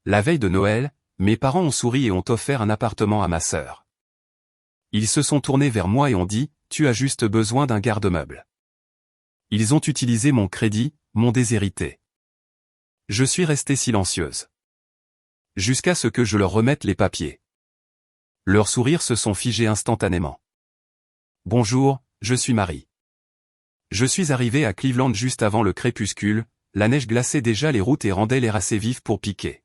La veille de Noël, mes parents ont souri et ont offert un appartement à ma sœur. Ils se sont tournés vers moi et ont dit, « Tu as juste besoin d'un garde-meuble. » Ils ont utilisé mon crédit, m'ont déshérité. Je suis restée silencieuse. Jusqu'à ce que je leur remette les papiers. Leurs sourires se sont figés instantanément. Bonjour, je suis Marie. Je suis arrivée à Cleveland juste avant le crépuscule, la neige glaçait déjà les routes et rendait l'air assez vif pour piquer.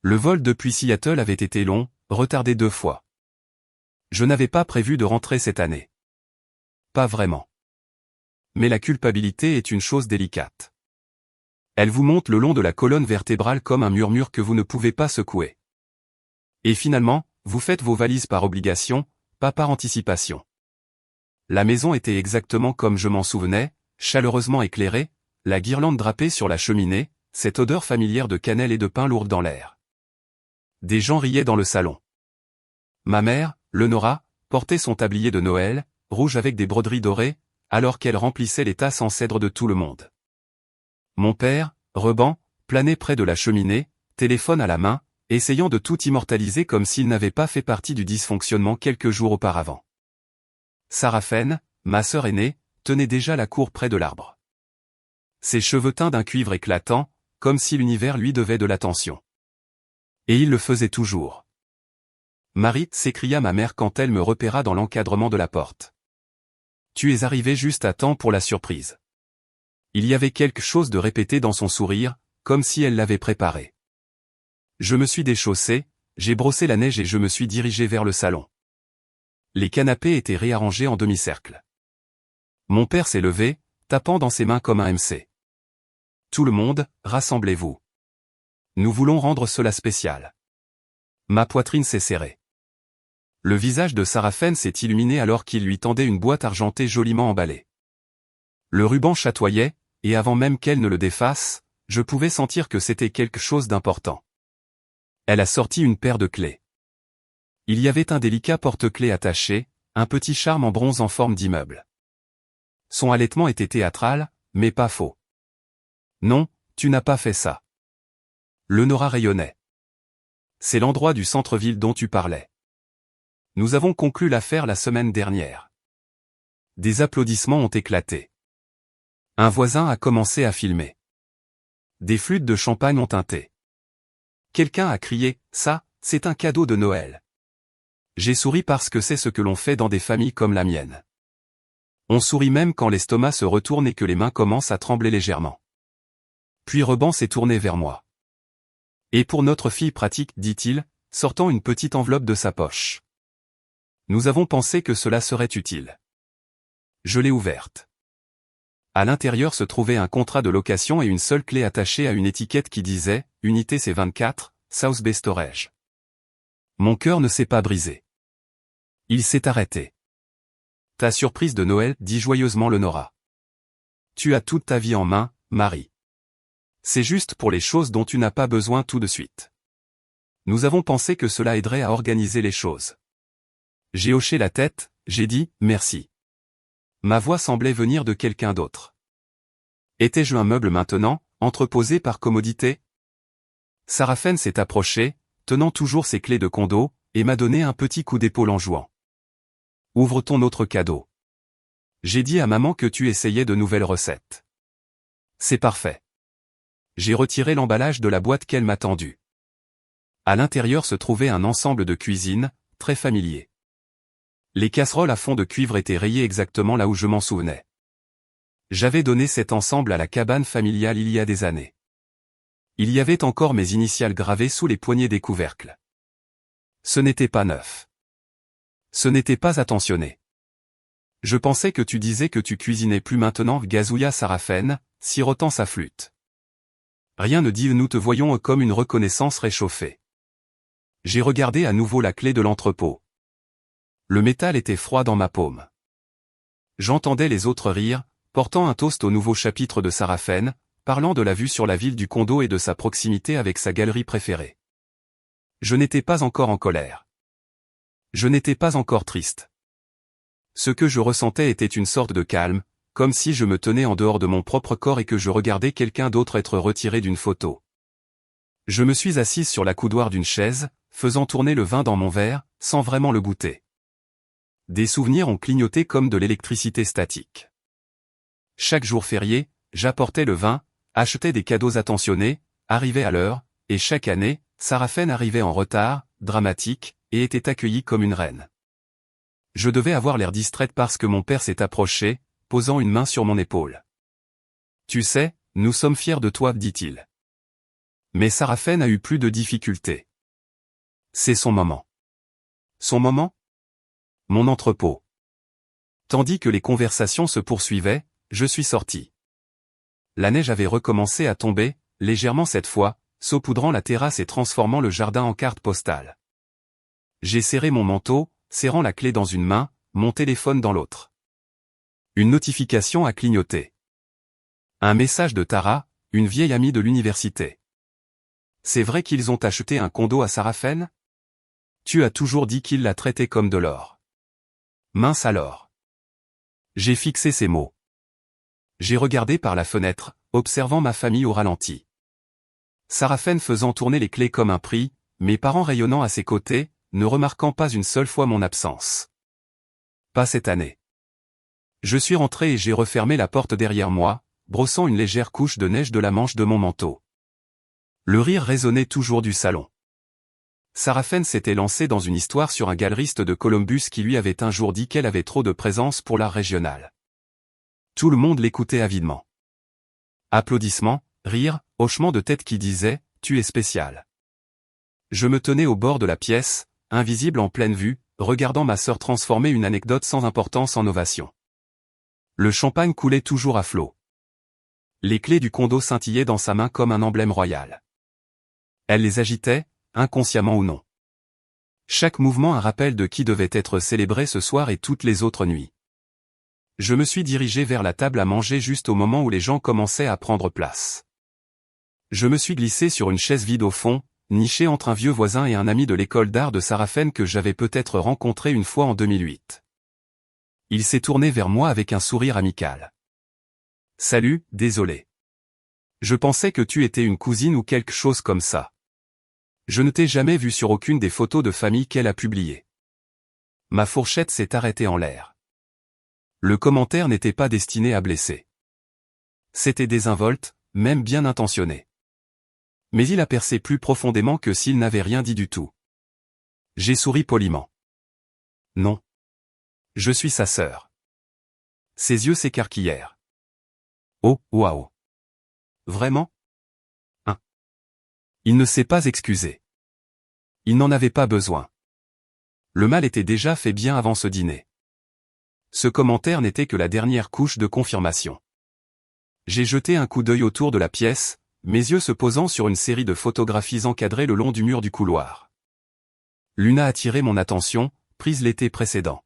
Le vol depuis Seattle avait été long, retardé 2 fois. Je n'avais pas prévu de rentrer cette année. Pas vraiment. Mais la culpabilité est une chose délicate. Elle vous monte le long de la colonne vertébrale comme un murmure que vous ne pouvez pas secouer. Et finalement, vous faites vos valises par obligation, pas par anticipation. La maison était exactement comme je m'en souvenais, chaleureusement éclairée, la guirlande drapée sur la cheminée, cette odeur familière de cannelle et de pain lourde dans l'air. Des gens riaient dans le salon. Ma mère, Lenora, portait son tablier de Noël, rouge avec des broderies dorées, alors qu'elle remplissait les tasses en cèdre de tout le monde. Mon père, Reban, planait près de la cheminée, téléphone à la main, essayant de tout immortaliser comme s'il n'avait pas fait partie du dysfonctionnement quelques jours auparavant. Sarafen, ma sœur aînée, tenait déjà la cour près de l'arbre. Ses cheveux teints d'un cuivre éclatant, comme si l'univers lui devait de l'attention. Et il le faisait toujours. Marie, s'écria ma mère quand elle me repéra dans l'encadrement de la porte. Tu es arrivée juste à temps pour la surprise. Il y avait quelque chose de répété dans son sourire, comme si elle l'avait préparé. Je me suis déchaussé, j'ai brossé la neige et je me suis dirigé vers le salon. Les canapés étaient réarrangés en demi-cercle. Mon père s'est levé, tapant dans ses mains comme un MC. Tout le monde, rassemblez-vous. Nous voulons rendre cela spécial. Ma poitrine s'est serrée. Le visage de Sarafen s'est illuminé alors qu'il lui tendait une boîte argentée joliment emballée. Le ruban chatoyait, et avant même qu'elle ne le défasse, je pouvais sentir que c'était quelque chose d'important. Elle a sorti une paire de clés. Il y avait un délicat porte-clés attaché, un petit charme en bronze en forme d'immeuble. Son halètement était théâtral, mais pas faux. Non, tu n'as pas fait ça. Lenora rayonnait. C'est l'endroit du centre-ville dont tu parlais. Nous avons conclu l'affaire la semaine dernière. Des applaudissements ont éclaté. Un voisin a commencé à filmer. Des flûtes de champagne ont tinté. Quelqu'un a crié, « Ça, c'est un cadeau de Noël ». J'ai souri parce que c'est ce que l'on fait dans des familles comme la mienne. On sourit même quand l'estomac se retourne et que les mains commencent à trembler légèrement. Puis Reban s'est tourné vers moi. Et pour notre fille pratique, dit-il, sortant une petite enveloppe de sa poche. Nous avons pensé que cela serait utile. Je l'ai ouverte. À l'intérieur se trouvait un contrat de location et une seule clé attachée à une étiquette qui disait « Unité C24, South Bay Storage ». Mon cœur ne s'est pas brisé. Il s'est arrêté. Ta surprise de Noël, dit joyeusement Lenora. Tu as toute ta vie en main, Marie. C'est juste pour les choses dont tu n'as pas besoin tout de suite. Nous avons pensé que cela aiderait à organiser les choses. J'ai hoché la tête, j'ai dit « merci ». Ma voix semblait venir de quelqu'un d'autre. Étais-je un meuble maintenant, entreposé par commodité? Sarafen s'est approchée, tenant toujours ses clés de condo, et m'a donné un petit coup d'épaule en jouant. Ouvre ton autre cadeau. J'ai dit à maman que tu essayais de nouvelles recettes. C'est parfait. J'ai retiré l'emballage de la boîte qu'elle m'a tendue. À l'intérieur se trouvait un ensemble de cuisine, très familier. Les casseroles à fond de cuivre étaient rayées exactement là où je m'en souvenais. J'avais donné cet ensemble à la cabane familiale il y a des années. Il y avait encore mes initiales gravées sous les poignées des couvercles. Ce n'était pas neuf. Ce n'était pas attentionné. Je pensais que tu disais que tu cuisinais plus maintenant, gazouilla Sarafen, sirotant sa flûte. Rien ne dit, nous te voyons comme une reconnaissance réchauffée. J'ai regardé à nouveau la clé de l'entrepôt. Le métal était froid dans ma paume. J'entendais les autres rire, portant un toast au nouveau chapitre de Sarafen, parlant de la vue sur la ville du condo et de sa proximité avec sa galerie préférée. Je n'étais pas encore en colère. Je n'étais pas encore triste. Ce que je ressentais était une sorte de calme, comme si je me tenais en dehors de mon propre corps et que je regardais quelqu'un d'autre être retiré d'une photo. Je me suis assise sur l'accoudoir d'une chaise, faisant tourner le vin dans mon verre, sans vraiment le goûter. Des souvenirs ont clignoté comme de l'électricité statique. Chaque jour férié, j'apportais le vin, achetais des cadeaux attentionnés, arrivais à l'heure, et chaque année, Sarafen arrivait en retard, dramatique, et était accueillie comme une reine. Je devais avoir l'air distraite parce que mon père s'est approché, posant une main sur mon épaule. « Tu sais, nous sommes fiers de toi, dit-il. » Mais Sarafen a eu plus de difficultés. C'est son moment. Son moment ? Mon entrepôt. Tandis que les conversations se poursuivaient, je suis sorti. La neige avait recommencé à tomber, légèrement cette fois, saupoudrant la terrasse et transformant le jardin en carte postale. J'ai serré mon manteau, serrant la clé dans une main, mon téléphone dans l'autre. Une notification a clignoté. Un message de Tara, une vieille amie de l'université. C'est vrai qu'ils ont acheté un condo à Sarafen ? Tu as toujours dit qu'ils la traitaient comme de l'or. Mince alors. J'ai fixé ces mots. J'ai regardé par la fenêtre, observant ma famille au ralenti. Sarafen faisant tourner les clés comme un prix, mes parents rayonnant à ses côtés, ne remarquant pas une seule fois mon absence. Pas cette année. Je suis rentré et j'ai refermé la porte derrière moi, brossant une légère couche de neige de la manche de mon manteau. Le rire résonnait toujours du salon. Sarafen s'était lancée dans une histoire sur un galeriste de Columbus qui lui avait un jour dit qu'elle avait trop de présence pour l'art régional. Tout le monde l'écoutait avidement. Applaudissements, rires, hochements de tête qui disaient « Tu es spécial ». Je me tenais au bord de la pièce, invisible en pleine vue, regardant ma sœur transformer une anecdote sans importance en ovation. Le champagne coulait toujours à flot. Les clés du condo scintillaient dans sa main comme un emblème royal. Elle les agitait, inconsciemment ou non. Chaque mouvement un rappel de qui devait être célébré ce soir et toutes les autres nuits. Je me suis dirigé vers la table à manger juste au moment où les gens commençaient à prendre place. Je me suis glissé sur une chaise vide au fond, niché entre un vieux voisin et un ami de l'école d'art de Sarafen que j'avais peut-être rencontré une fois en 2008. Il s'est tourné vers moi avec un sourire amical. « Salut, désolé. Je pensais que tu étais une cousine ou quelque chose comme ça. Je ne t'ai jamais vu sur aucune des photos de famille qu'elle a publiées. » Ma fourchette s'est arrêtée en l'air. Le commentaire n'était pas destiné à blesser. C'était désinvolte, même bien intentionné. Mais il a percé plus profondément que s'il n'avait rien dit du tout. J'ai souri poliment. Non. Je suis sa sœur. Ses yeux s'écarquillèrent. Oh, waouh. Vraiment ? Hein ? Il ne s'est pas excusé. Il n'en avait pas besoin. Le mal était déjà fait bien avant ce dîner. Ce commentaire n'était que la dernière couche de confirmation. J'ai jeté un coup d'œil autour de la pièce, mes yeux se posant sur une série de photographies encadrées le long du mur du couloir. L'une a attiré mon attention, prise l'été précédent.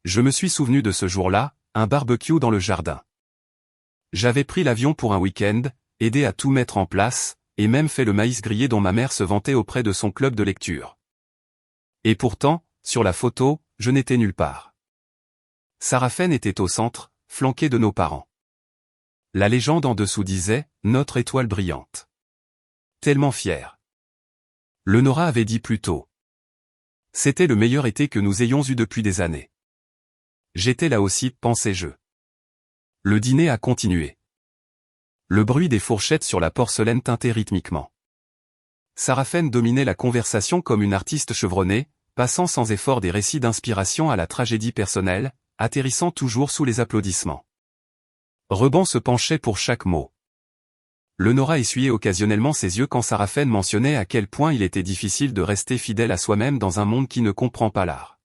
Je me suis souvenu de ce jour-là, un barbecue dans le jardin. J'avais pris l'avion pour un week-end, aidé à tout mettre en place, et même fait le maïs grillé dont ma mère se vantait auprès de son club de lecture. Et pourtant, sur la photo, je n'étais nulle part. Sarafen était au centre, flanqué de nos parents. La légende en dessous disait « Notre étoile brillante ». Tellement fier. Le Nora avait dit plus tôt. C'était le meilleur été que nous ayons eu depuis des années. J'étais là aussi, pensais-je. Le dîner a continué. Le bruit des fourchettes sur la porcelaine tintait rythmiquement. Sarafen dominait la conversation comme une artiste chevronnée, passant sans effort des récits d'inspiration à la tragédie personnelle, atterrissant toujours sous les applaudissements. Reban se penchait pour chaque mot. Le Nora essuyait occasionnellement ses yeux quand Sarafen mentionnait à quel point il était difficile de rester fidèle à soi-même dans un monde qui ne comprend pas l'art.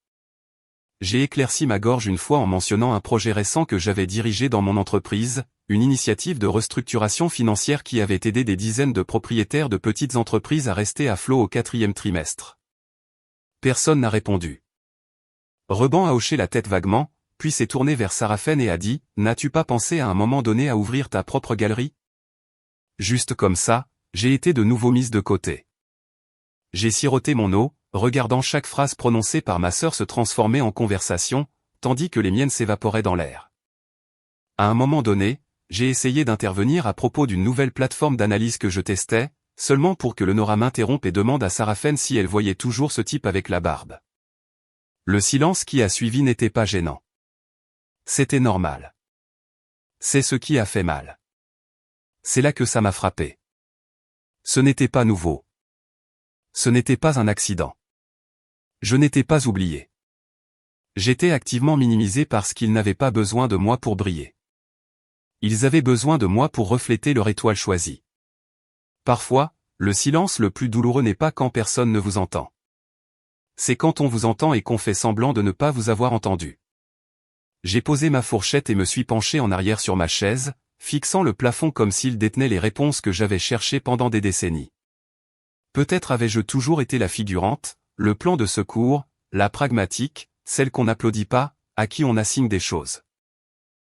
J'ai éclairci ma gorge une fois en mentionnant un projet récent que j'avais dirigé dans mon entreprise, une initiative de restructuration financière qui avait aidé des dizaines de propriétaires de petites entreprises à rester à flot au 4e trimestre. Personne n'a répondu. Reban a hoché la tête vaguement, puis s'est tourné vers Sarafen et a dit « N'as-tu pas pensé à un moment donné à ouvrir ta propre galerie ?» Juste comme ça, j'ai été de nouveau mise de côté. J'ai siroté mon eau, regardant chaque phrase prononcée par ma sœur se transformer en conversation, tandis que les miennes s'évaporaient dans l'air. À un moment donné, j'ai essayé d'intervenir à propos d'une nouvelle plateforme d'analyse que je testais, seulement pour que le Nora m'interrompe et demande à Sarafen si elle voyait toujours ce type avec la barbe. Le silence qui a suivi n'était pas gênant. C'était normal. C'est ce qui a fait mal. C'est là que ça m'a frappé. Ce n'était pas nouveau. Ce n'était pas un accident. Je n'étais pas oublié. J'étais activement minimisé parce qu'ils n'avaient pas besoin de moi pour briller. Ils avaient besoin de moi pour refléter leur étoile choisie. Parfois, le silence le plus douloureux n'est pas quand personne ne vous entend. C'est quand on vous entend et qu'on fait semblant de ne pas vous avoir entendu. J'ai posé ma fourchette et me suis penché en arrière sur ma chaise, fixant le plafond comme s'il détenait les réponses que j'avais cherchées pendant des décennies. Peut-être avais-je toujours été la figurante, le plan de secours, la pragmatique, celle qu'on n'applaudit pas, à qui on assigne des choses.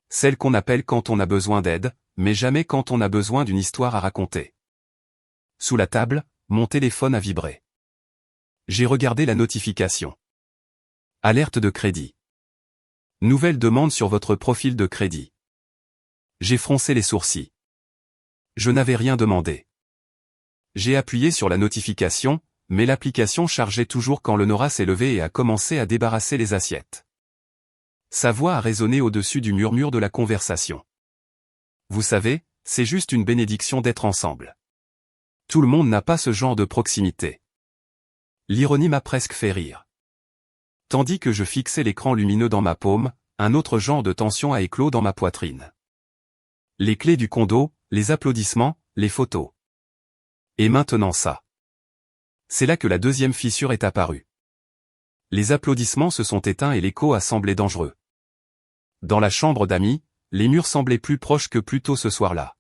Celle qu'on appelle quand on a besoin d'aide, mais jamais quand on a besoin d'une histoire à raconter. Sous la table, mon téléphone a vibré. J'ai regardé la notification. Alerte de crédit. Nouvelle demande sur votre profil de crédit. J'ai froncé les sourcils. Je n'avais rien demandé. J'ai appuyé sur la notification, mais l'application chargeait toujours quand le Nora s'est levé et a commencé à débarrasser les assiettes. Sa voix a résonné au-dessus du murmure de la conversation. Vous savez, c'est juste une bénédiction d'être ensemble. Tout le monde n'a pas ce genre de proximité. L'ironie m'a presque fait rire. Tandis que je fixais l'écran lumineux dans ma paume, un autre genre de tension a éclos dans ma poitrine. Les clés du condo, les applaudissements, les photos. Et maintenant ça. C'est là que la deuxième fissure est apparue. Les applaudissements se sont éteints et l'écho a semblé dangereux. Dans la chambre d'amis, les murs semblaient plus proches que plus tôt ce soir-là.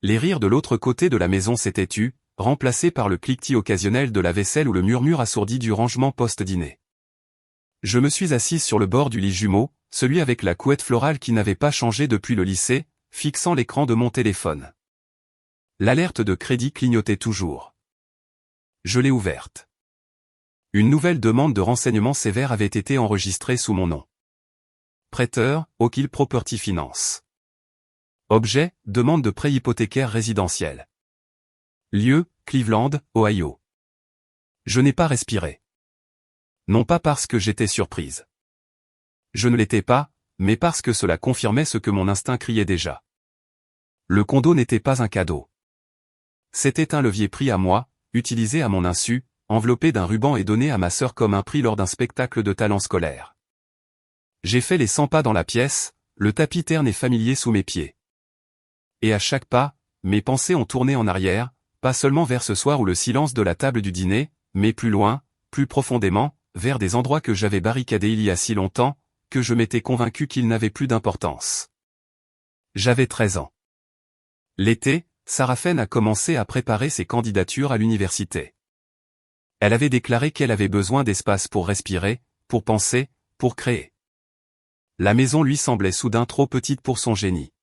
Les rires de l'autre côté de la maison s'étaient tus, remplacés par le cliquetis occasionnel de la vaisselle ou le murmure assourdi du rangement post-dîner. Je me suis assise sur le bord du lit jumeau, celui avec la couette florale qui n'avait pas changé depuis le lycée, fixant l'écran de mon téléphone. L'alerte de crédit clignotait toujours. Je l'ai ouverte. Une nouvelle demande de renseignements sévères avait été enregistrée sous mon nom. Prêteur, Oakhill Property Finance. Objet, demande de prêt hypothécaire résidentiel. Lieu, Cleveland, Ohio. Je n'ai pas respiré. Non pas parce que j'étais surprise. Je ne l'étais pas, mais parce que cela confirmait ce que mon instinct criait déjà. Le condo n'était pas un cadeau. C'était un levier pris à moi, utilisé à mon insu, enveloppé d'un ruban et donné à ma sœur comme un prix lors d'un spectacle de talent scolaire. J'ai fait les 100 pas dans la pièce, le tapis terne et familier sous mes pieds. Et à chaque pas, mes pensées ont tourné en arrière, pas seulement vers ce soir ou le silence de la table du dîner, mais plus loin, plus profondément, vers des endroits que j'avais barricadés il y a si longtemps, que je m'étais convaincu qu'ils n'avaient plus d'importance. J'avais 13 ans. L'été, Sarafen a commencé à préparer ses candidatures à l'université. Elle avait déclaré qu'elle avait besoin d'espace pour respirer, pour penser, pour créer. La maison lui semblait soudain trop petite pour son génie.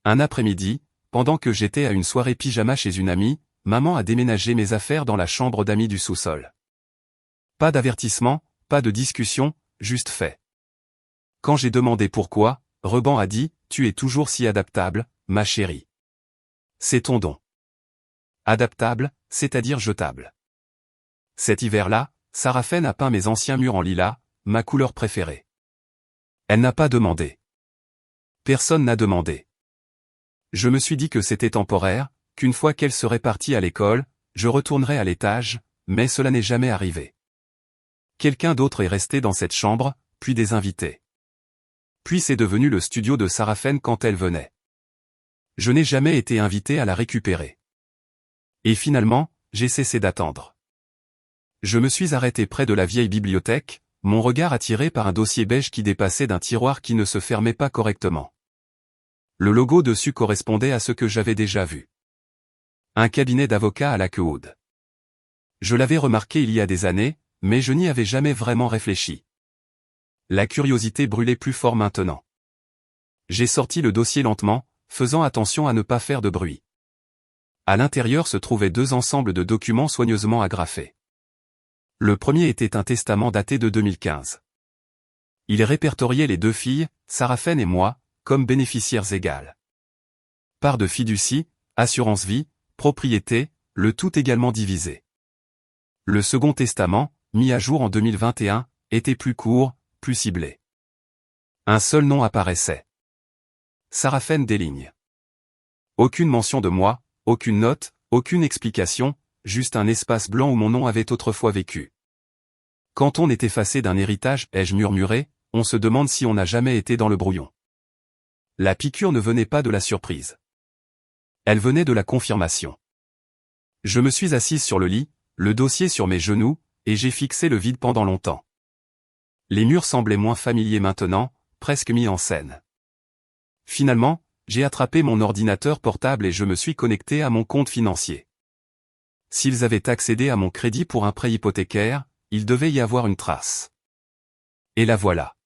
Un après-midi, pendant que j'étais à une soirée pyjama chez une amie, maman a déménagé mes affaires dans la chambre d'amis du sous-sol. Pas d'avertissement, pas de discussion, juste fait. Quand j'ai demandé pourquoi, Reban a dit, « Tu es toujours si adaptable, ma chérie. C'est ton don. » Adaptable, c'est-à-dire jetable. Cet hiver-là, Sarafen a peint mes anciens murs en lilas, ma couleur préférée. Elle n'a pas demandé. Personne n'a demandé. Je me suis dit que c'était temporaire, qu'une fois qu'elle serait partie à l'école, je retournerais à l'étage, mais cela n'est jamais arrivé. Quelqu'un d'autre est resté dans cette chambre, puis des invités. Puis c'est devenu le studio de Sarafen quand elle venait. Je n'ai jamais été invité à la récupérer. Et finalement, j'ai cessé d'attendre. Je me suis arrêté près de la vieille bibliothèque, mon regard attiré par un dossier beige qui dépassait d'un tiroir qui ne se fermait pas correctement. Le logo dessus correspondait à ce que j'avais déjà vu. Un cabinet d'avocats à Lakewood. Je l'avais remarqué il y a des années, mais je n'y avais jamais vraiment réfléchi. La curiosité brûlait plus fort maintenant. J'ai sorti le dossier lentement, faisant attention à ne pas faire de bruit. À l'intérieur se trouvaient 2 ensembles de documents soigneusement agrafés. Le premier était un testament daté de 2015. Il répertoriait les 2 filles, Sarafen et moi, comme bénéficiaires égales. Part de fiducie, assurance vie, propriété, le tout également divisé. Le Second Testament, mis à jour en 2021, était plus court, plus ciblé. Un seul nom apparaissait. Sarafen Deslignes. Aucune mention de moi, aucune note, aucune explication, juste un espace blanc où mon nom avait autrefois vécu. Quand on est effacé d'un héritage, ai-je murmuré, on se demande si on n'a jamais été dans le brouillon. La piqûre ne venait pas de la surprise. Elle venait de la confirmation. Je me suis assise sur le lit, le dossier sur mes genoux, et j'ai fixé le vide pendant longtemps. Les murs semblaient moins familiers maintenant, presque mis en scène. Finalement, j'ai attrapé mon ordinateur portable et je me suis connecté à mon compte financier. S'ils avaient accédé à mon crédit pour un prêt hypothécaire, il devait y avoir une trace. Et la voilà.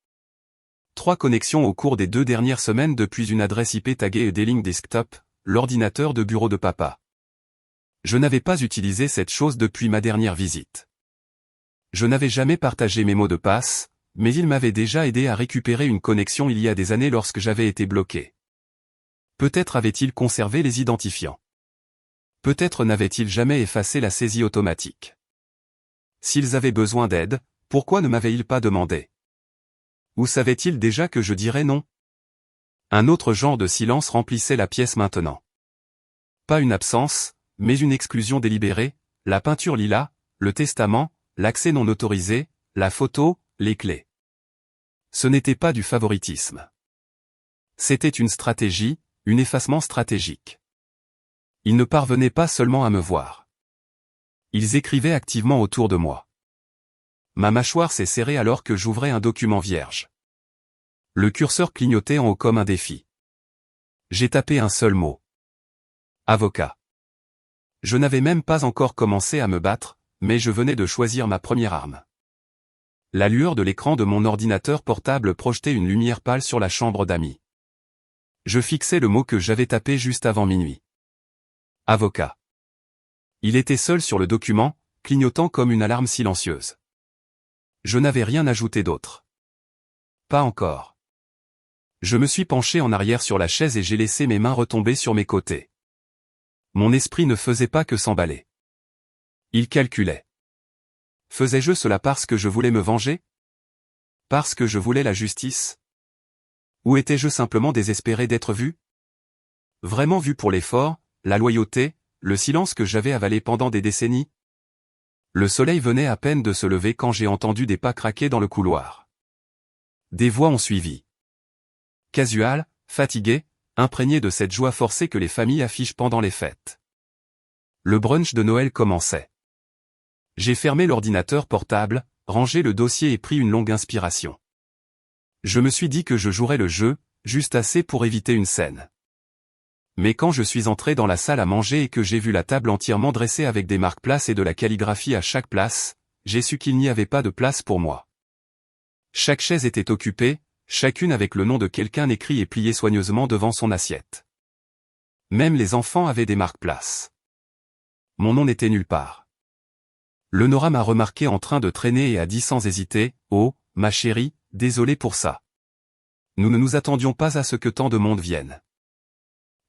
3 connexions au cours des 2 dernières semaines depuis une adresse IP taguée Deslignes Desktop, l'ordinateur de bureau de papa. Je n'avais pas utilisé cette chose depuis ma dernière visite. Je n'avais jamais partagé mes mots de passe, mais il m'avait déjà aidé à récupérer une connexion il y a des années lorsque j'avais été bloqué. Peut-être avait-il conservé les identifiants. Peut-être n'avait-il jamais effacé la saisie automatique. S'ils avaient besoin d'aide, pourquoi ne m'avaient-ils pas demandé? Ou savaient-ils déjà que je dirais non? Un autre genre de silence remplissait la pièce maintenant. Pas une absence, mais une exclusion délibérée, la peinture lilas, le testament, l'accès non autorisé, la photo, les clés. Ce n'était pas du favoritisme. C'était une stratégie, un effacement stratégique. Ils ne parvenaient pas seulement à me voir. Ils écrivaient activement autour de moi. Ma mâchoire s'est serrée alors que j'ouvrais un document vierge. Le curseur clignotait en haut comme un défi. J'ai tapé un seul mot. Avocat. Je n'avais même pas encore commencé à me battre, mais je venais de choisir ma première arme. La lueur de l'écran de mon ordinateur portable projetait une lumière pâle sur la chambre d'amis. Je fixais le mot que j'avais tapé juste avant minuit. Avocat. Il était seul sur le document, clignotant comme une alarme silencieuse. Je n'avais rien ajouté d'autre. Pas encore. Je me suis penché en arrière sur la chaise et j'ai laissé mes mains retomber sur mes côtés. Mon esprit ne faisait pas que s'emballer. Il calculait. Faisais-je cela parce que je voulais me venger? Parce que je voulais la justice? Ou étais-je simplement désespéré d'être vu? Vraiment vu pour l'effort, la loyauté, le silence que j'avais avalé pendant des décennies? Le soleil venait à peine de se lever quand j'ai entendu des pas craquer dans le couloir. Des voix ont suivi. Casual, fatigué, imprégné de cette joie forcée que les familles affichent pendant les fêtes. Le brunch de Noël commençait. J'ai fermé l'ordinateur portable, rangé le dossier et pris une longue inspiration. Je me suis dit que je jouerais le jeu, juste assez pour éviter une scène. Mais quand je suis entré dans la salle à manger et que j'ai vu la table entièrement dressée avec des marque-places et de la calligraphie à chaque place, j'ai su qu'il n'y avait pas de place pour moi. Chaque chaise était occupée, chacune avec le nom de quelqu'un écrit et plié soigneusement devant son assiette. Même les enfants avaient des marque-places. Mon nom n'était nulle part. Le Nora m'a remarqué en train de traîner et a dit sans hésiter, « Oh, ma chérie, désolé pour ça. Nous ne nous attendions pas à ce que tant de monde vienne. »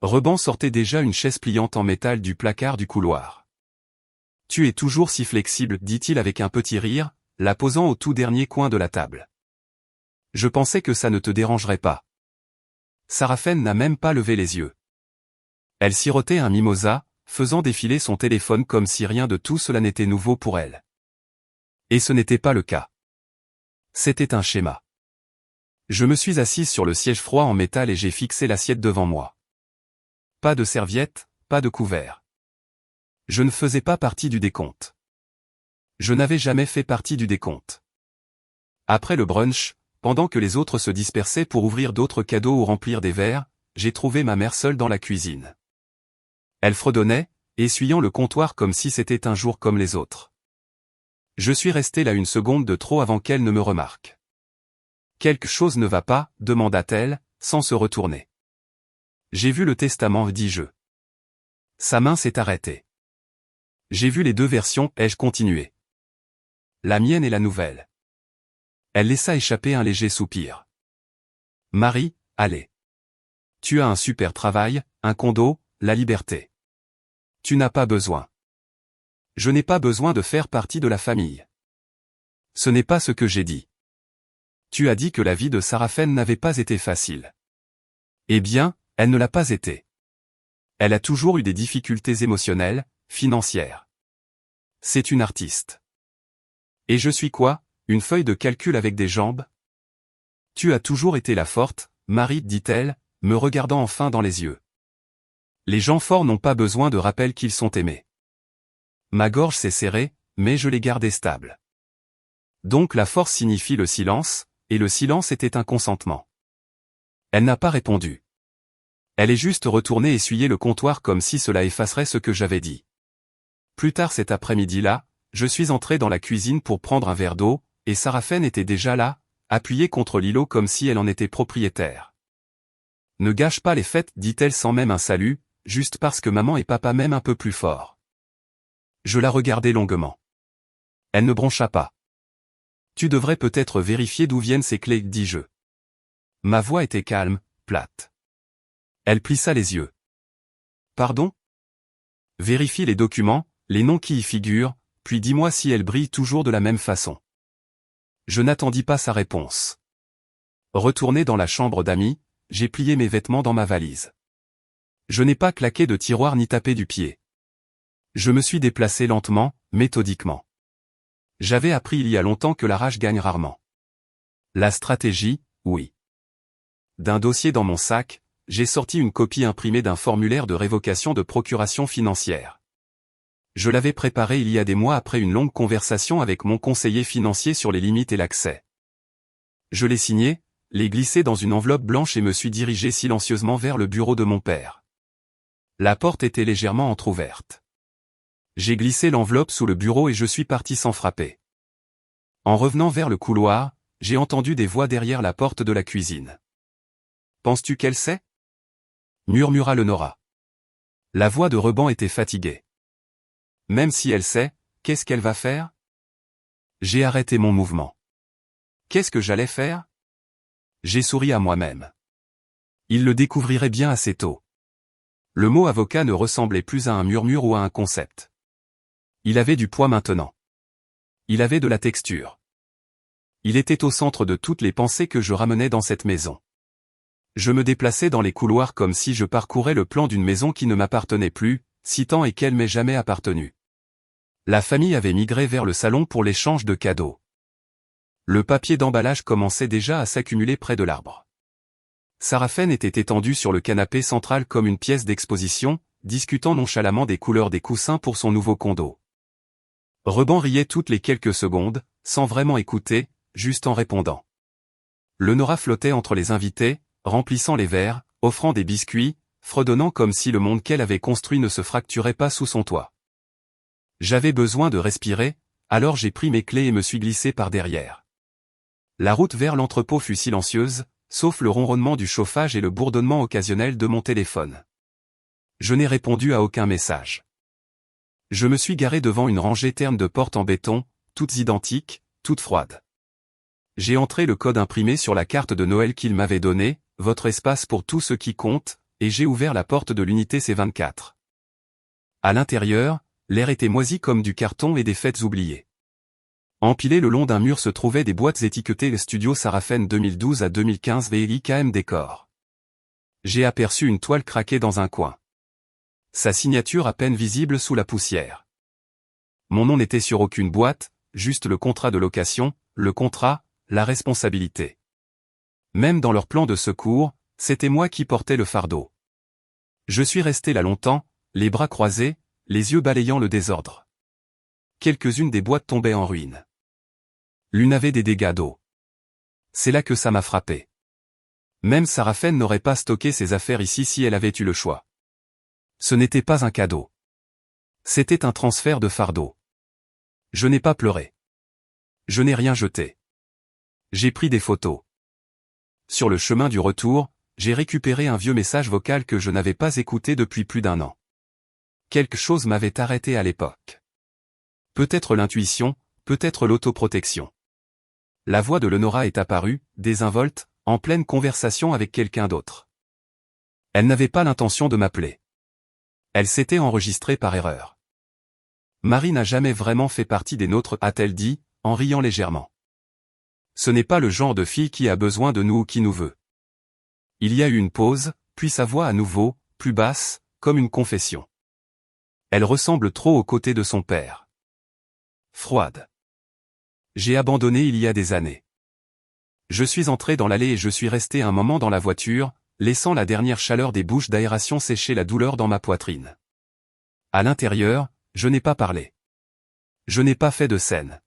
Reban sortait déjà une chaise pliante en métal du placard du couloir. « Tu es toujours si flexible, dit-il avec un petit rire, la posant au tout dernier coin de la table. Je pensais que ça ne te dérangerait pas. » Sarafen n'a même pas levé les yeux. Elle sirotait un mimosa, faisant défiler son téléphone comme si rien de tout cela n'était nouveau pour elle. Et ce n'était pas le cas. C'était un schéma. Je me suis assise sur le siège froid en métal et j'ai fixé l'assiette devant moi. Pas de serviette, pas de couvert. Je ne faisais pas partie du décompte. Je n'avais jamais fait partie du décompte. Après le brunch, pendant que les autres se dispersaient pour ouvrir d'autres cadeaux ou remplir des verres, j'ai trouvé ma mère seule dans la cuisine. Elle fredonnait, essuyant le comptoir comme si c'était un jour comme les autres. Je suis resté là une seconde de trop avant qu'elle ne me remarque. « Quelque chose ne va pas ?» demanda-t-elle, sans se retourner. « J'ai vu le testament » dis-je. Sa main s'est arrêtée. « J'ai vu les 2 versions » ai-je continué. « La mienne et la nouvelle. » Elle laissa échapper un léger soupir. « Marie, allez. Tu as un super travail, un condo, la liberté. Tu n'as pas besoin. Je n'ai pas besoin de faire partie de la famille. Ce n'est pas ce que j'ai dit. Tu as dit que la vie de Sarafen n'avait pas été facile. Eh bien, elle ne l'a pas été. Elle a toujours eu des difficultés émotionnelles, financières. C'est une artiste. Et je suis quoi, une feuille de calcul avec des jambes? Tu as toujours été la forte, Marie, dit-elle, me regardant enfin dans les yeux. Les gens forts n'ont pas besoin de rappel qu'ils sont aimés. Ma gorge s'est serrée, mais je l'ai gardée stable. Donc la force signifie le silence, et le silence était un consentement. Elle n'a pas répondu. Elle est juste retournée essuyer le comptoir comme si cela effacerait ce que j'avais dit. Plus tard cet après-midi-là, je suis entré dans la cuisine pour prendre un verre d'eau, et Sarafen était déjà là, appuyée contre l'îlot comme si elle en était propriétaire. Ne gâche pas les fêtes, dit-elle sans même un salut, juste parce que maman et papa m'aiment un peu plus fort. Je la regardai longuement. Elle ne broncha pas. Tu devrais peut-être vérifier d'où viennent ces clés, dis-je. Ma voix était calme, plate. Elle plissa les yeux. Pardon? Vérifie les documents, les noms qui y figurent, puis dis-moi si elles brillent toujours de la même façon. Je n'attendis pas sa réponse. Retourné dans la chambre d'amis, j'ai plié mes vêtements dans ma valise. Je n'ai pas claqué de tiroir ni tapé du pied. Je me suis déplacé lentement, méthodiquement. J'avais appris il y a longtemps que la rage gagne rarement. La stratégie, oui. D'un dossier dans mon sac, j'ai sorti une copie imprimée d'un formulaire de révocation de procuration financière. Je l'avais préparé il y a des mois après une longue conversation avec mon conseiller financier sur les limites et l'accès. Je l'ai signé, l'ai glissé dans une enveloppe blanche et me suis dirigé silencieusement vers le bureau de mon père. La porte était légèrement entr'ouverte. J'ai glissé l'enveloppe sous le bureau et je suis parti sans frapper. En revenant vers le couloir, j'ai entendu des voix derrière la porte de la cuisine. « Penses-tu qu'elle sait ?» murmura Leonora. La voix de Reban était fatiguée. « Même si elle sait, qu'est-ce qu'elle va faire ?» J'ai arrêté mon mouvement. Qu'est-ce que j'allais faire? J'ai souri à moi-même. Il le découvrirait bien assez tôt. Le mot avocat ne ressemblait plus à un murmure ou à un concept. Il avait du poids maintenant. Il avait de la texture. Il était au centre de toutes les pensées que je ramenais dans cette maison. Je me déplaçais dans les couloirs comme si je parcourais le plan d'une maison qui ne m'appartenait plus, si tant et qu'elle m'ait jamais appartenu. La famille avait migré vers le salon pour l'échange de cadeaux. Le papier d'emballage commençait déjà à s'accumuler près de l'arbre. Sarafen était étendue sur le canapé central comme une pièce d'exposition, discutant nonchalamment des couleurs des coussins pour son nouveau condo. Reban riait toutes les quelques secondes, sans vraiment écouter, juste en répondant. Leonora flottait entre les invités, remplissant les verres, offrant des biscuits, fredonnant comme si le monde qu'elle avait construit ne se fracturait pas sous son toit. J'avais besoin de respirer, alors j'ai pris mes clés et me suis glissé par derrière. La route vers l'entrepôt fut silencieuse, sauf le ronronnement du chauffage et le bourdonnement occasionnel de mon téléphone. Je n'ai répondu à aucun message. Je me suis garé devant une rangée terne de portes en béton, toutes identiques, toutes froides. J'ai entré le code imprimé sur la carte de Noël qu'il m'avait donnée, votre espace pour tout ce qui compte, et j'ai ouvert la porte de l'unité C24. À l'intérieur, l'air était moisi comme du carton et des fêtes oubliées. Empilées le long d'un mur se trouvaient des boîtes étiquetées Studio Sarafen 2012 à 2015 VLIKM Décor. J'ai aperçu une toile craquée dans un coin. Sa signature à peine visible sous la poussière. Mon nom n'était sur aucune boîte, juste le contrat de location, le contrat, la responsabilité. Même dans leur plan de secours, c'était moi qui portais le fardeau. Je suis resté là longtemps, les bras croisés, les yeux balayant le désordre. Quelques-unes des boîtes tombaient en ruine. L'une avait des dégâts d'eau. C'est là que ça m'a frappé. Même Sarafen n'aurait pas stocké ses affaires ici si elle avait eu le choix. Ce n'était pas un cadeau. C'était un transfert de fardeau. Je n'ai pas pleuré. Je n'ai rien jeté. J'ai pris des photos. Sur le chemin du retour, j'ai récupéré un vieux message vocal que je n'avais pas écouté depuis plus d'1 an. Quelque chose m'avait arrêté à l'époque. Peut-être l'intuition, peut-être l'autoprotection. La voix de Leonora est apparue, désinvolte, en pleine conversation avec quelqu'un d'autre. Elle n'avait pas l'intention de m'appeler. Elle s'était enregistrée par erreur. Marie n'a jamais vraiment fait partie des nôtres, a-t-elle dit, en riant légèrement. Ce n'est pas le genre de fille qui a besoin de nous ou qui nous veut. Il y a eu une pause, puis sa voix à nouveau, plus basse, comme une confession. Elle ressemble trop aux côtés de son père. Froide. J'ai abandonné il y a des années. Je suis entré dans l'allée et je suis resté un moment dans la voiture, laissant la dernière chaleur des bouches d'aération sécher la douleur dans ma poitrine. À l'intérieur, je n'ai pas parlé. Je n'ai pas fait de scène.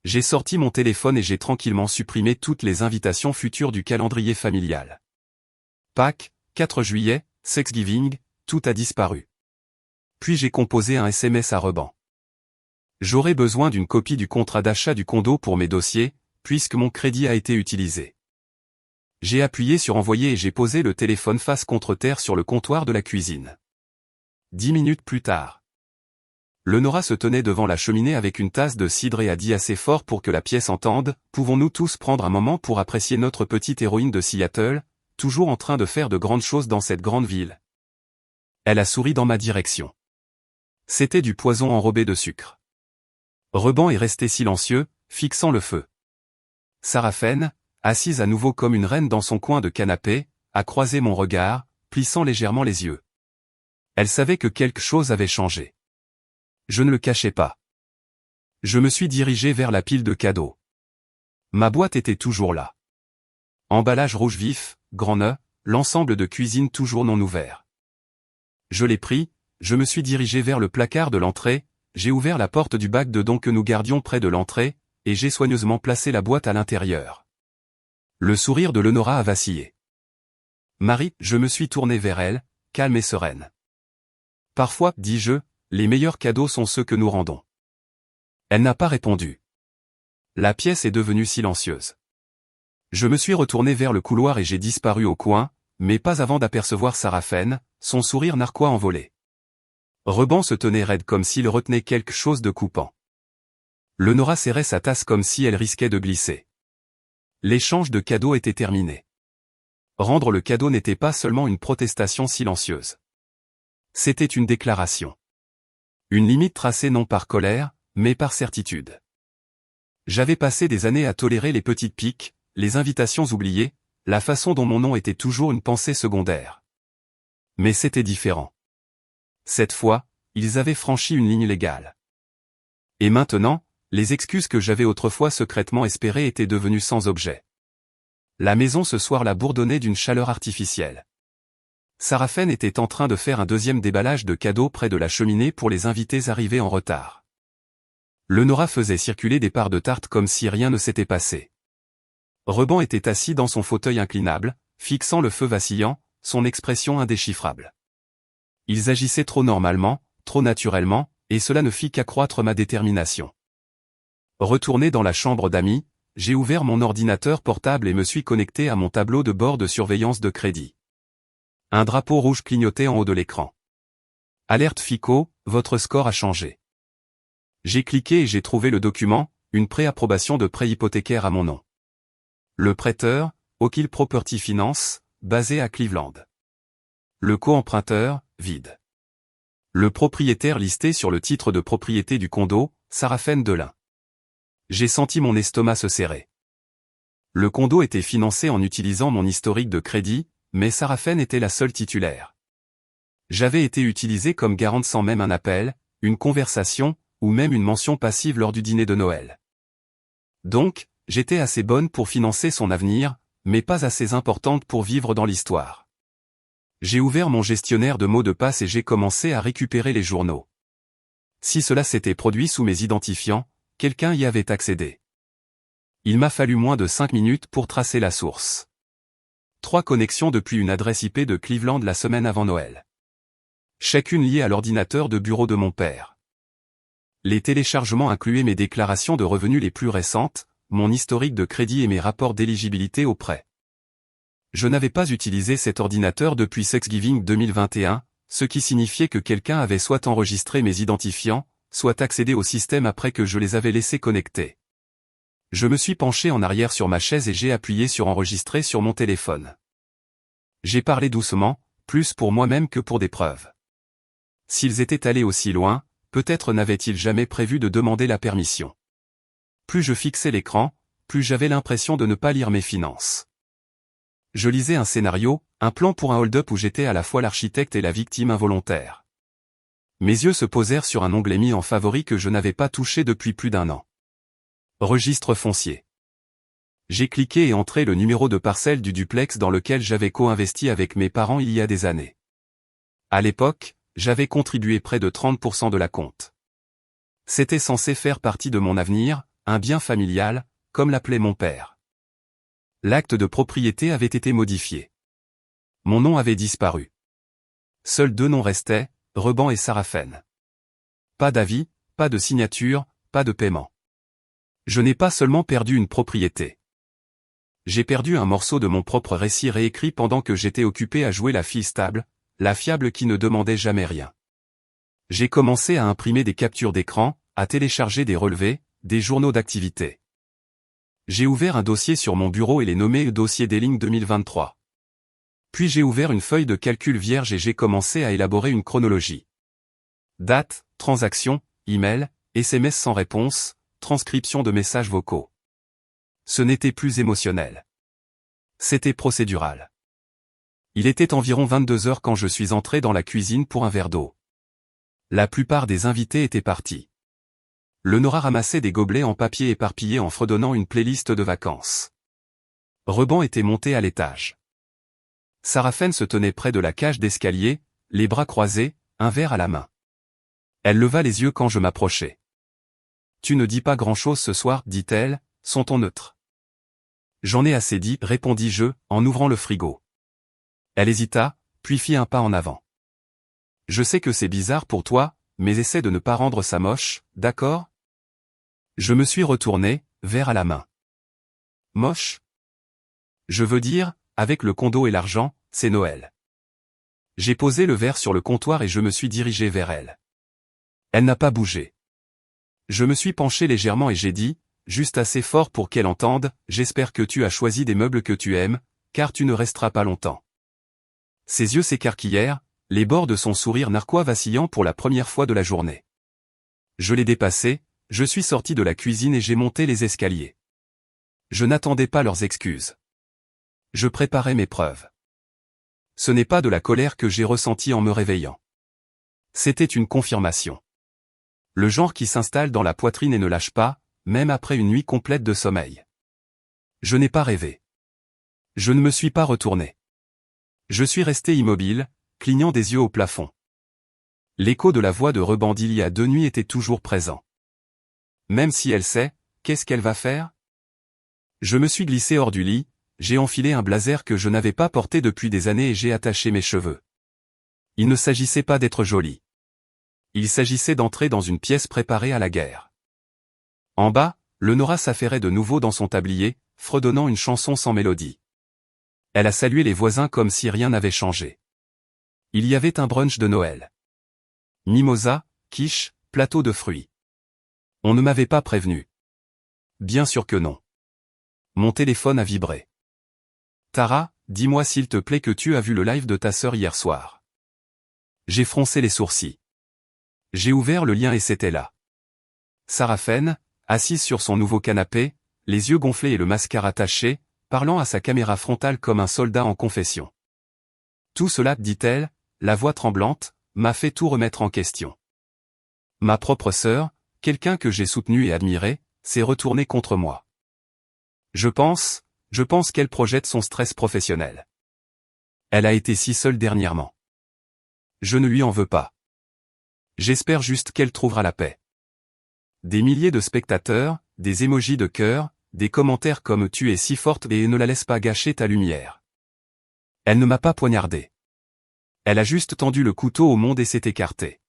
J'ai sorti mon téléphone et j'ai tranquillement supprimé toutes les invitations futures du calendrier familial. Pâques, 4 juillet, Thanksgiving, tout a disparu. Puis j'ai composé un SMS à Reban. J'aurais besoin d'une copie du contrat d'achat du condo pour mes dossiers, puisque mon crédit a été utilisé. J'ai appuyé sur envoyer et j'ai posé le téléphone face contre terre sur le comptoir de la cuisine. 10 minutes plus tard. Leonora se tenait devant la cheminée avec une tasse de cidre et a dit assez fort pour que la pièce entende, « Pouvons-nous tous prendre un moment pour apprécier notre petite héroïne de Seattle, toujours en train de faire de grandes choses dans cette grande ville ?» Elle a souri dans ma direction. C'était du poison enrobé de sucre. Reban est resté silencieux, fixant le feu. Sarafen, assise à nouveau comme une reine dans son coin de canapé, a croisé mon regard, plissant légèrement les yeux. Elle savait que quelque chose avait changé. Je ne le cachais pas. Je me suis dirigé vers la pile de cadeaux. Ma boîte était toujours là. Emballage rouge vif, grand nœud, l'ensemble de cuisine toujours non ouvert. Je l'ai pris, je me suis dirigé vers le placard de l'entrée, j'ai ouvert la porte du bac de dons que nous gardions près de l'entrée, et j'ai soigneusement placé la boîte à l'intérieur. Le sourire de Leonora a vacillé. Marie, je me suis tourné vers elle, calme et sereine. Parfois, dis-je, les meilleurs cadeaux sont ceux que nous rendons. Elle n'a pas répondu. La pièce est devenue silencieuse. Je me suis retourné vers le couloir et j'ai disparu au coin, mais pas avant d'apercevoir Sarafen, son sourire narquois envolé. Reban se tenait raide comme s'il retenait quelque chose de coupant. Leonora serrait sa tasse comme si elle risquait de glisser. L'échange de cadeaux était terminé. Rendre le cadeau n'était pas seulement une protestation silencieuse. C'était une déclaration. Une limite tracée non par colère, mais par certitude. J'avais passé des années à tolérer les petites piques, les invitations oubliées, la façon dont mon nom était toujours une pensée secondaire. Mais c'était différent. Cette fois, ils avaient franchi une ligne légale. Et maintenant, les excuses que j'avais autrefois secrètement espérées étaient devenues sans objet. La maison ce soir-là bourdonnait d'une chaleur artificielle. Sarafen était en train de faire un deuxième déballage de cadeaux près de la cheminée pour les invités arrivés en retard. Leonora faisait circuler des parts de tarte comme si rien ne s'était passé. Reban était assis dans son fauteuil inclinable, fixant le feu vacillant, son expression indéchiffrable. Ils agissaient trop normalement, trop naturellement, et cela ne fit qu'accroître ma détermination. Retourné dans la chambre d'amis, j'ai ouvert mon ordinateur portable et me suis connecté à mon tableau de bord de surveillance de crédit. Un drapeau rouge clignotait en haut de l'écran. Alerte FICO, votre score a changé. J'ai cliqué et j'ai trouvé le document, une préapprobation de prêt hypothécaire à mon nom. Le prêteur, Oakhill Property Finance, basé à Cleveland. Le co-emprunteur, vide. Le propriétaire listé sur le titre de propriété du condo, Sarafen Delin. J'ai senti mon estomac se serrer. Le condo était financé en utilisant mon historique de crédit, mais Sarafen était la seule titulaire. J'avais été utilisé comme garante sans même un appel, une conversation, ou même une mention passive lors du dîner de Noël. Donc, j'étais assez bonne pour financer son avenir, mais pas assez importante pour vivre dans l'histoire. J'ai ouvert mon gestionnaire de mots de passe et j'ai commencé à récupérer les journaux. Si cela s'était produit sous mes identifiants, quelqu'un y avait accédé. Il m'a fallu moins de 5 minutes pour tracer la source. 3 connexions depuis une adresse IP de Cleveland la semaine avant Noël. Chacune liée à l'ordinateur de bureau de mon père. Les téléchargements incluaient mes déclarations de revenus les plus récentes, mon historique de crédit et mes rapports d'éligibilité au prêt. Je n'avais pas utilisé cet ordinateur depuis Thanksgiving 2021, ce qui signifiait que quelqu'un avait soit enregistré mes identifiants, soit accédé au système après que je les avais laissés connectés. Je me suis penché en arrière sur ma chaise et j'ai appuyé sur enregistrer sur mon téléphone. J'ai parlé doucement, plus pour moi-même que pour des preuves. S'ils étaient allés aussi loin, peut-être n'avaient-ils jamais prévu de demander la permission. Plus je fixais l'écran, plus j'avais l'impression de ne pas lire mes finances. Je lisais un scénario, un plan pour un hold-up où j'étais à la fois l'architecte et la victime involontaire. Mes yeux se posèrent sur un onglet mis en favori que je n'avais pas touché depuis plus d'1 an. Registre foncier. J'ai cliqué et entré le numéro de parcelle du duplex dans lequel j'avais co-investi avec mes parents il y a des années. À l'époque, j'avais contribué près de 30% de la compte. C'était censé faire partie de mon avenir, un bien familial, comme l'appelait mon père. L'acte de propriété avait été modifié. Mon nom avait disparu. Seuls 2 noms restaient, Reban et Sarafen. Pas d'avis, pas de signature, pas de paiement. Je n'ai pas seulement perdu une propriété. J'ai perdu un morceau de mon propre récit réécrit pendant que j'étais occupé à jouer la fille stable, la fiable qui ne demandait jamais rien. J'ai commencé à imprimer des captures d'écran, à télécharger des relevés, des journaux d'activité. J'ai ouvert un dossier sur mon bureau et l'ai nommé dossier des lignes 2023. Puis j'ai ouvert une feuille de calcul vierge et j'ai commencé à élaborer une chronologie. Date, transaction, email, SMS sans réponse, transcription de messages vocaux. Ce n'était plus émotionnel. C'était procédural. Il était environ 22 heures quand je suis entré dans la cuisine pour un verre d'eau. La plupart des invités étaient partis. Le Nora ramassait des gobelets en papier éparpillés en fredonnant une playlist de vacances. Reban était monté à l'étage. Sarafen se tenait près de la cage d'escalier, les bras croisés, un verre à la main. Elle leva les yeux quand je m'approchai. « Tu ne dis pas grand-chose ce soir, dit-elle, son ton neutre. »« J'en ai assez dit, répondis-je, en ouvrant le frigo. » Elle hésita, puis fit un pas en avant. « Je sais que c'est bizarre pour toi, mais essaie de ne pas rendre ça moche, d'accord ?» Je me suis retourné, verre à la main. « Moche ? Je veux dire, avec le condo et l'argent, c'est Noël. » J'ai posé le verre sur le comptoir et je me suis dirigé vers elle. Elle n'a pas bougé. Je me suis penché légèrement et j'ai dit, juste assez fort pour qu'elle entende, « J'espère que tu as choisi des meubles que tu aimes, car tu ne resteras pas longtemps. » Ses yeux s'écarquillèrent, les bords de son sourire narquois vacillant pour la première fois de la journée. Je l'ai dépassé, je suis sorti de la cuisine et j'ai monté les escaliers. Je n'attendais pas leurs excuses. Je préparais mes preuves. Ce n'est pas de la colère que j'ai ressentie en me réveillant. C'était une confirmation. Le genre qui s'installe dans la poitrine et ne lâche pas, même après une nuit complète de sommeil. Je n'ai pas rêvé. Je ne me suis pas retourné. Je suis resté immobile, clignant des yeux au plafond. L'écho de la voix de Reban d'il y a 2 nuits était toujours présent. Même si elle sait, qu'est-ce qu'elle va faire? Je me suis glissé hors du lit, j'ai enfilé un blazer que je n'avais pas porté depuis des années et j'ai attaché mes cheveux. Il ne s'agissait pas d'être joli. Il s'agissait d'entrer dans une pièce préparée à la guerre. En bas, le Nora s'affairait de nouveau dans son tablier, fredonnant une chanson sans mélodie. Elle a salué les voisins comme si rien n'avait changé. Il y avait un brunch de Noël. Mimosa, quiche, plateau de fruits. On ne m'avait pas prévenu. Bien sûr que non. Mon téléphone a vibré. Tara, dis-moi s'il te plaît que tu as vu le live de ta sœur hier soir. J'ai froncé les sourcils. J'ai ouvert le lien et c'était là. Sarafen, assise sur son nouveau canapé, les yeux gonflés et le mascara taché, parlant à sa caméra frontale comme un soldat en confession. Tout cela, dit-elle, la voix tremblante, m'a fait tout remettre en question. Ma propre sœur, quelqu'un que j'ai soutenu et admiré, s'est retourné contre moi. Je pense qu'elle projette son stress professionnel. Elle a été si seule dernièrement. Je ne lui en veux pas. J'espère juste qu'elle trouvera la paix. Des milliers de spectateurs, des émojis de cœur, des commentaires comme « tu es si forte et ne la laisse pas gâcher ta lumière ». Elle ne m'a pas poignardé. Elle a juste tendu le couteau au monde et s'est écartée.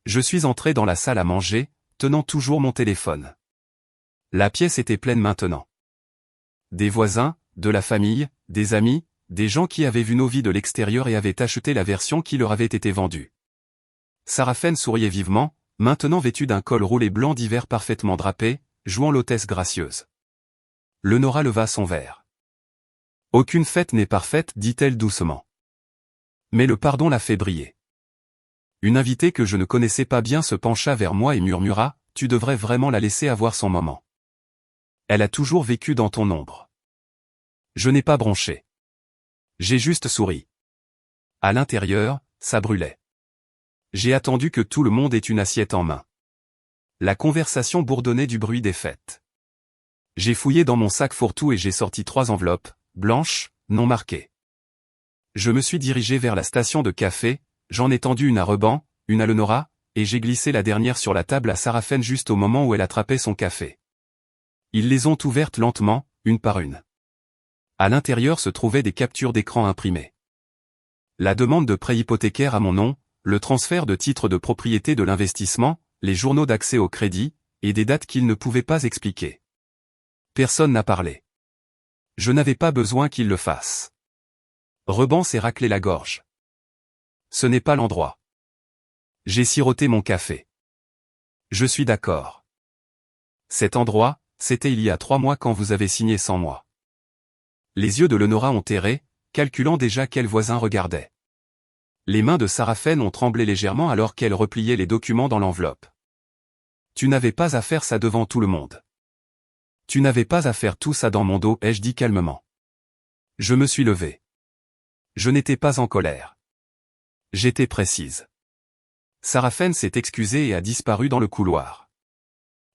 Je suis entré dans la salle à manger, tenant toujours mon téléphone. La pièce était pleine maintenant. Des voisins, de la famille, des amis, des gens qui avaient vu nos vies de l'extérieur et avaient acheté la version qui leur avait été vendue. Sarafen souriait vivement, maintenant vêtue d'un col roulé blanc d'hiver parfaitement drapé, jouant l'hôtesse gracieuse. Le Nora leva son verre. « Aucune fête n'est parfaite, dit-elle doucement. Mais le pardon l'a fait briller. Une invitée que je ne connaissais pas bien se pencha vers moi et murmura, « Tu devrais vraiment la laisser avoir son moment. Elle a toujours vécu dans ton ombre. » Je n'ai pas bronché. J'ai juste souri. À l'intérieur, ça brûlait. J'ai attendu que tout le monde ait une assiette en main. La conversation bourdonnait du bruit des fêtes. J'ai fouillé dans mon sac fourre-tout et j'ai sorti 3 enveloppes, blanches, non marquées. Je me suis dirigé vers la station de café, j'en ai tendu une à Reban, une à Lenora, et j'ai glissé la dernière sur la table à Sarafen juste au moment où elle attrapait son café. Ils les ont ouvertes lentement, une par une. À l'intérieur se trouvaient des captures d'écran imprimées. La demande de prêt hypothécaire à mon nom, le transfert de titres de propriété de l'investissement, les journaux d'accès au crédit, et des dates qu'ils ne pouvaient pas expliquer. Personne n'a parlé. Je n'avais pas besoin qu'ils le fassent. Reban s'est raclé la gorge. Ce n'est pas l'endroit. J'ai siroté mon café. Je suis d'accord. Cet endroit, c'était il y a 3 mois quand vous avez signé sans moi. Les yeux de Lenora ont erré, calculant déjà quel voisin regardait. Les mains de Sarafen ont tremblé légèrement alors qu'elle repliait les documents dans l'enveloppe. Tu n'avais pas à faire ça devant tout le monde. Tu n'avais pas à faire tout ça dans mon dos, ai-je dit calmement. Je me suis levé. Je n'étais pas en colère. J'étais précise. Sarafen s'est excusée et a disparu dans le couloir.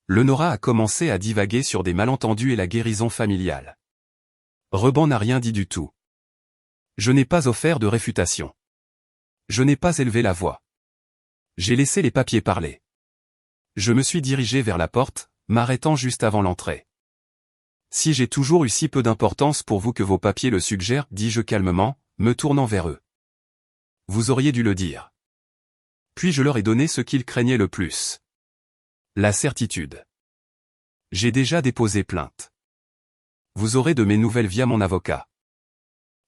Lenora a commencé à divaguer sur des malentendus et la guérison familiale. Reban n'a rien dit du tout. Je n'ai pas offert de réfutation. Je n'ai pas élevé la voix. J'ai laissé les papiers parler. Je me suis dirigé vers la porte, m'arrêtant juste avant l'entrée. Si j'ai toujours eu si peu d'importance pour vous que vos papiers le suggèrent, dis-je calmement, me tournant vers eux. Vous auriez dû le dire. Puis je leur ai donné ce qu'ils craignaient le plus. La certitude. J'ai déjà déposé plainte. Vous aurez de mes nouvelles via mon avocat.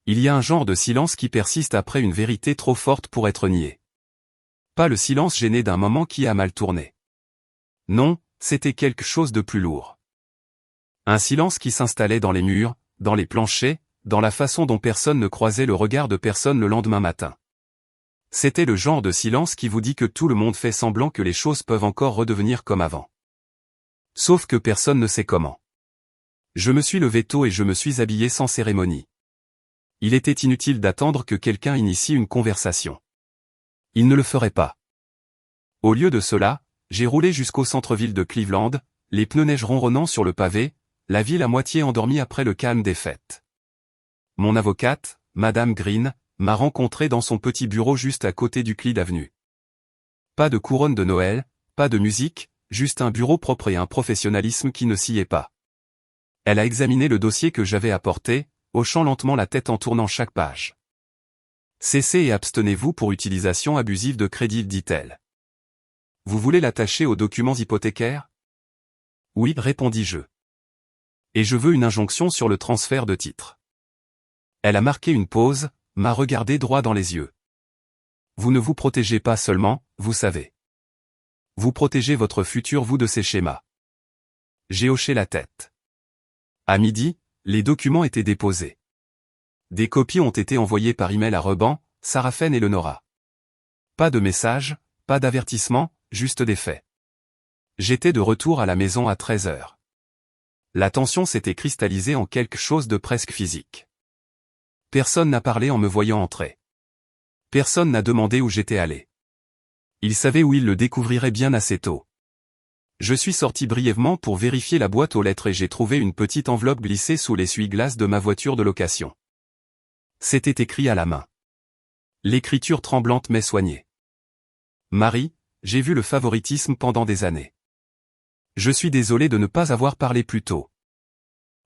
Il y a un genre de silence qui persiste après une vérité trop forte pour être niée. Pas le silence gêné d'un moment qui a mal tourné. Non, c'était quelque chose de plus lourd. Un silence qui s'installait dans les murs, dans les planchers, dans la façon dont personne ne croisait le regard de personne le lendemain matin. C'était le genre de silence qui vous dit que tout le monde fait semblant que les choses peuvent encore redevenir comme avant. Sauf que personne ne sait comment. Je me suis levé tôt et je me suis habillé sans cérémonie. Il était inutile d'attendre que quelqu'un initie une conversation. Il ne le ferait pas. Au lieu de cela, j'ai roulé jusqu'au centre-ville de Cleveland, les pneus neige ronronnant sur le pavé, la ville à moitié endormie après le calme des fêtes. Mon avocate, Madame Green, m'a rencontré dans son petit bureau juste à côté du Clyde Avenue. Pas de couronne de Noël, pas de musique, juste un bureau propre et un professionnalisme qui ne sciait pas. Elle a examiné le dossier que j'avais apporté, hochant lentement la tête en tournant chaque page. Cessez et abstenez-vous pour utilisation abusive de crédit, dit-elle. Vous voulez l'attacher aux documents hypothécaires? Oui, répondis-je. Et je veux une injonction sur le transfert de titres. Elle a marqué une pause, m'a regardé droit dans les yeux. Vous ne vous protégez pas seulement, vous savez. Vous protégez votre futur vous de ces schémas. J'ai hoché la tête. À midi, les documents étaient déposés. Des copies ont été envoyées par email à Reban, Sarafen et Lenora. Pas de message, pas d'avertissement, juste des faits. J'étais de retour à la maison à 13h. La tension s'était cristallisée en quelque chose de presque physique. Personne n'a parlé en me voyant entrer. Personne n'a demandé où j'étais allé. Ils savaient où ils le découvriraient bien assez tôt. Je suis sorti brièvement pour vérifier la boîte aux lettres et j'ai trouvé une petite enveloppe glissée sous l'essuie-glace de ma voiture de location. C'était écrit à la main. L'écriture tremblante mais soignée. Marie, j'ai vu le favoritisme pendant des années. Je suis désolé de ne pas avoir parlé plus tôt.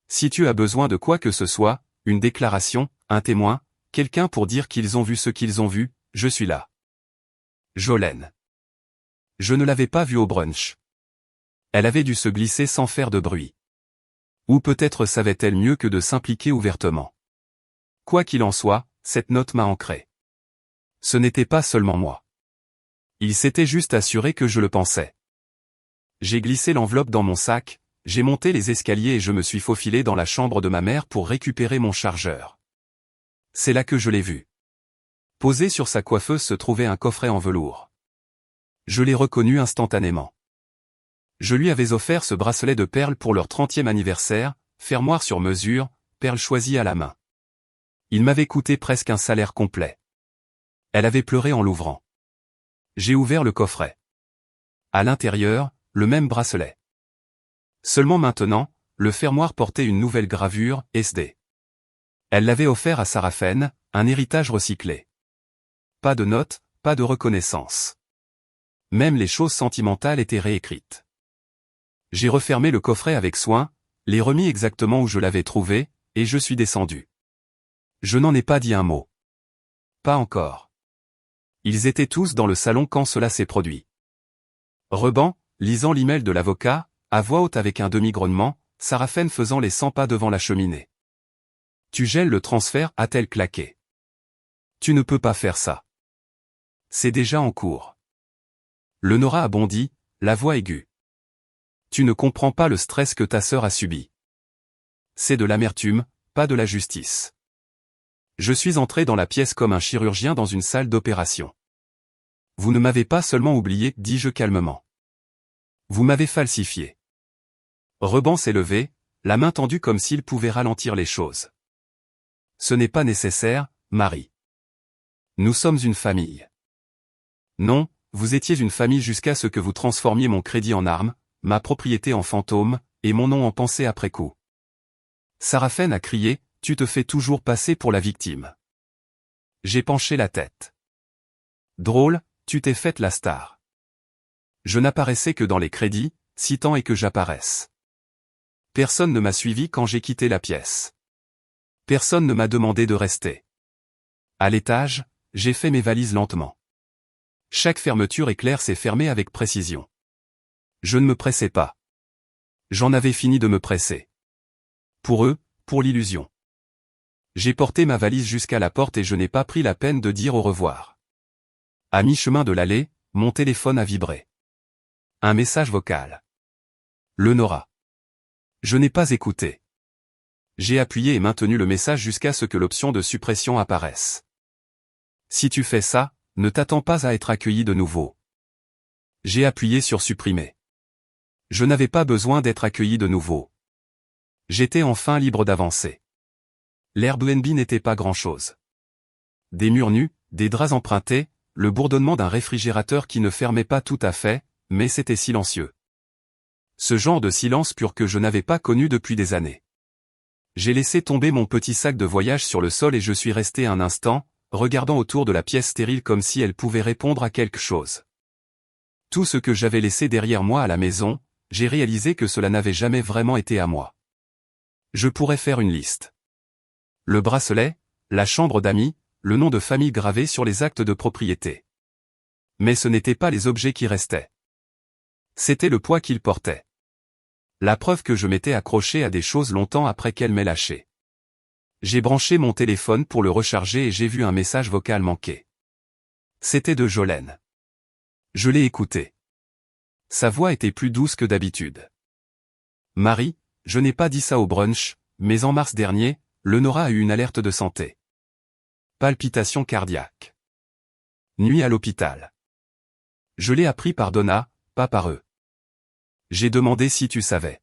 Si tu as besoin de quoi que ce soit, une déclaration, un témoin, quelqu'un pour dire qu'ils ont vu ce qu'ils ont vu, je suis là. Jolene. Je ne l'avais pas vue au brunch. Elle avait dû se glisser sans faire de bruit. Ou peut-être savait-elle mieux que de s'impliquer ouvertement. Quoi qu'il en soit, cette note m'a ancré. Ce n'était pas seulement moi. Il s'était juste assuré que je le pensais. J'ai glissé l'enveloppe dans mon sac, j'ai monté les escaliers et je me suis faufilé dans la chambre de ma mère pour récupérer mon chargeur. C'est là que je l'ai vu. Posé sur sa coiffeuse se trouvait un coffret en velours. Je l'ai reconnu instantanément. Je lui avais offert ce bracelet de perles pour leur 30e anniversaire, fermoir sur mesure, perles choisies à la main. Il m'avait coûté presque un salaire complet. Elle avait pleuré en l'ouvrant. J'ai ouvert le coffret. À l'intérieur, le même bracelet. Seulement maintenant, le fermoir portait une nouvelle gravure, SD. Elle l'avait offert à Sarafen, un héritage recyclé. Pas de notes, pas de reconnaissance. Même les choses sentimentales étaient réécrites. J'ai refermé le coffret avec soin, les remis exactement où je l'avais trouvé, et je suis descendu. Je n'en ai pas dit un mot. Pas encore. Ils étaient tous dans le salon quand cela s'est produit. Reban, lisant l'email de l'avocat, à voix haute avec un demi-grognement, Sarafen faisant les 100 pas devant la cheminée. Tu gèles le transfert, a-t-elle claqué. Tu ne peux pas faire ça. C'est déjà en cours. Le Nora a bondi, la voix aiguë. Tu ne comprends pas le stress que ta sœur a subi. C'est de l'amertume, pas de la justice. Je suis entré dans la pièce comme un chirurgien dans une salle d'opération. Vous ne m'avez pas seulement oublié, dis-je calmement. Vous m'avez falsifié. Reban s'est levé, la main tendue comme s'il pouvait ralentir les choses. Ce n'est pas nécessaire, Marie. Nous sommes une famille. Non, vous étiez une famille jusqu'à ce que vous transformiez mon crédit en arme, ma propriété en fantôme, et mon nom en pensée après coup. Sarafen a crié, tu te fais toujours passer pour la victime. J'ai penché la tête. Drôle, tu t'es faite la star. Je n'apparaissais que dans les crédits, si tant est que j'apparaisse. Personne ne m'a suivi quand j'ai quitté la pièce. Personne ne m'a demandé de rester. À l'étage, j'ai fait mes valises lentement. Chaque fermeture éclair s'est fermée avec précision. Je ne me pressais pas. J'en avais fini de me presser. Pour eux, pour l'illusion. J'ai porté ma valise jusqu'à la porte et je n'ai pas pris la peine de dire au revoir. À mi-chemin de l'allée, mon téléphone a vibré. Un message vocal. Le Nora. Je n'ai pas écouté. J'ai appuyé et maintenu le message jusqu'à ce que l'option de suppression apparaisse. Si tu fais ça, ne t'attends pas à être accueilli de nouveau. J'ai appuyé sur supprimer. Je n'avais pas besoin d'être accueilli de nouveau. J'étais enfin libre d'avancer. L'Airbnb n'était pas grand-chose. Des murs nus, des draps empruntés, le bourdonnement d'un réfrigérateur qui ne fermait pas tout à fait, mais c'était silencieux. Ce genre de silence pur que je n'avais pas connu depuis des années. J'ai laissé tomber mon petit sac de voyage sur le sol et je suis resté un instant, regardant autour de la pièce stérile comme si elle pouvait répondre à quelque chose. Tout ce que j'avais laissé derrière moi à la maison, j'ai réalisé que cela n'avait jamais vraiment été à moi. Je pourrais faire une liste. Le bracelet, la chambre d'amis, le nom de famille gravé sur les actes de propriété. Mais ce n'étaient pas les objets qui restaient. C'était le poids qu'ils portaient. La preuve que je m'étais accroché à des choses longtemps après qu'elles m'aient lâché. J'ai branché mon téléphone pour le recharger et j'ai vu un message vocal manqué. C'était de Jolene. Je l'ai écouté. Sa voix était plus douce que d'habitude. Marie, je n'ai pas dit ça au brunch, mais en mars dernier, le Nora a eu une alerte de santé. Palpitation cardiaque. Nuit à l'hôpital. Je l'ai appris par Donna, pas par eux. J'ai demandé si tu savais.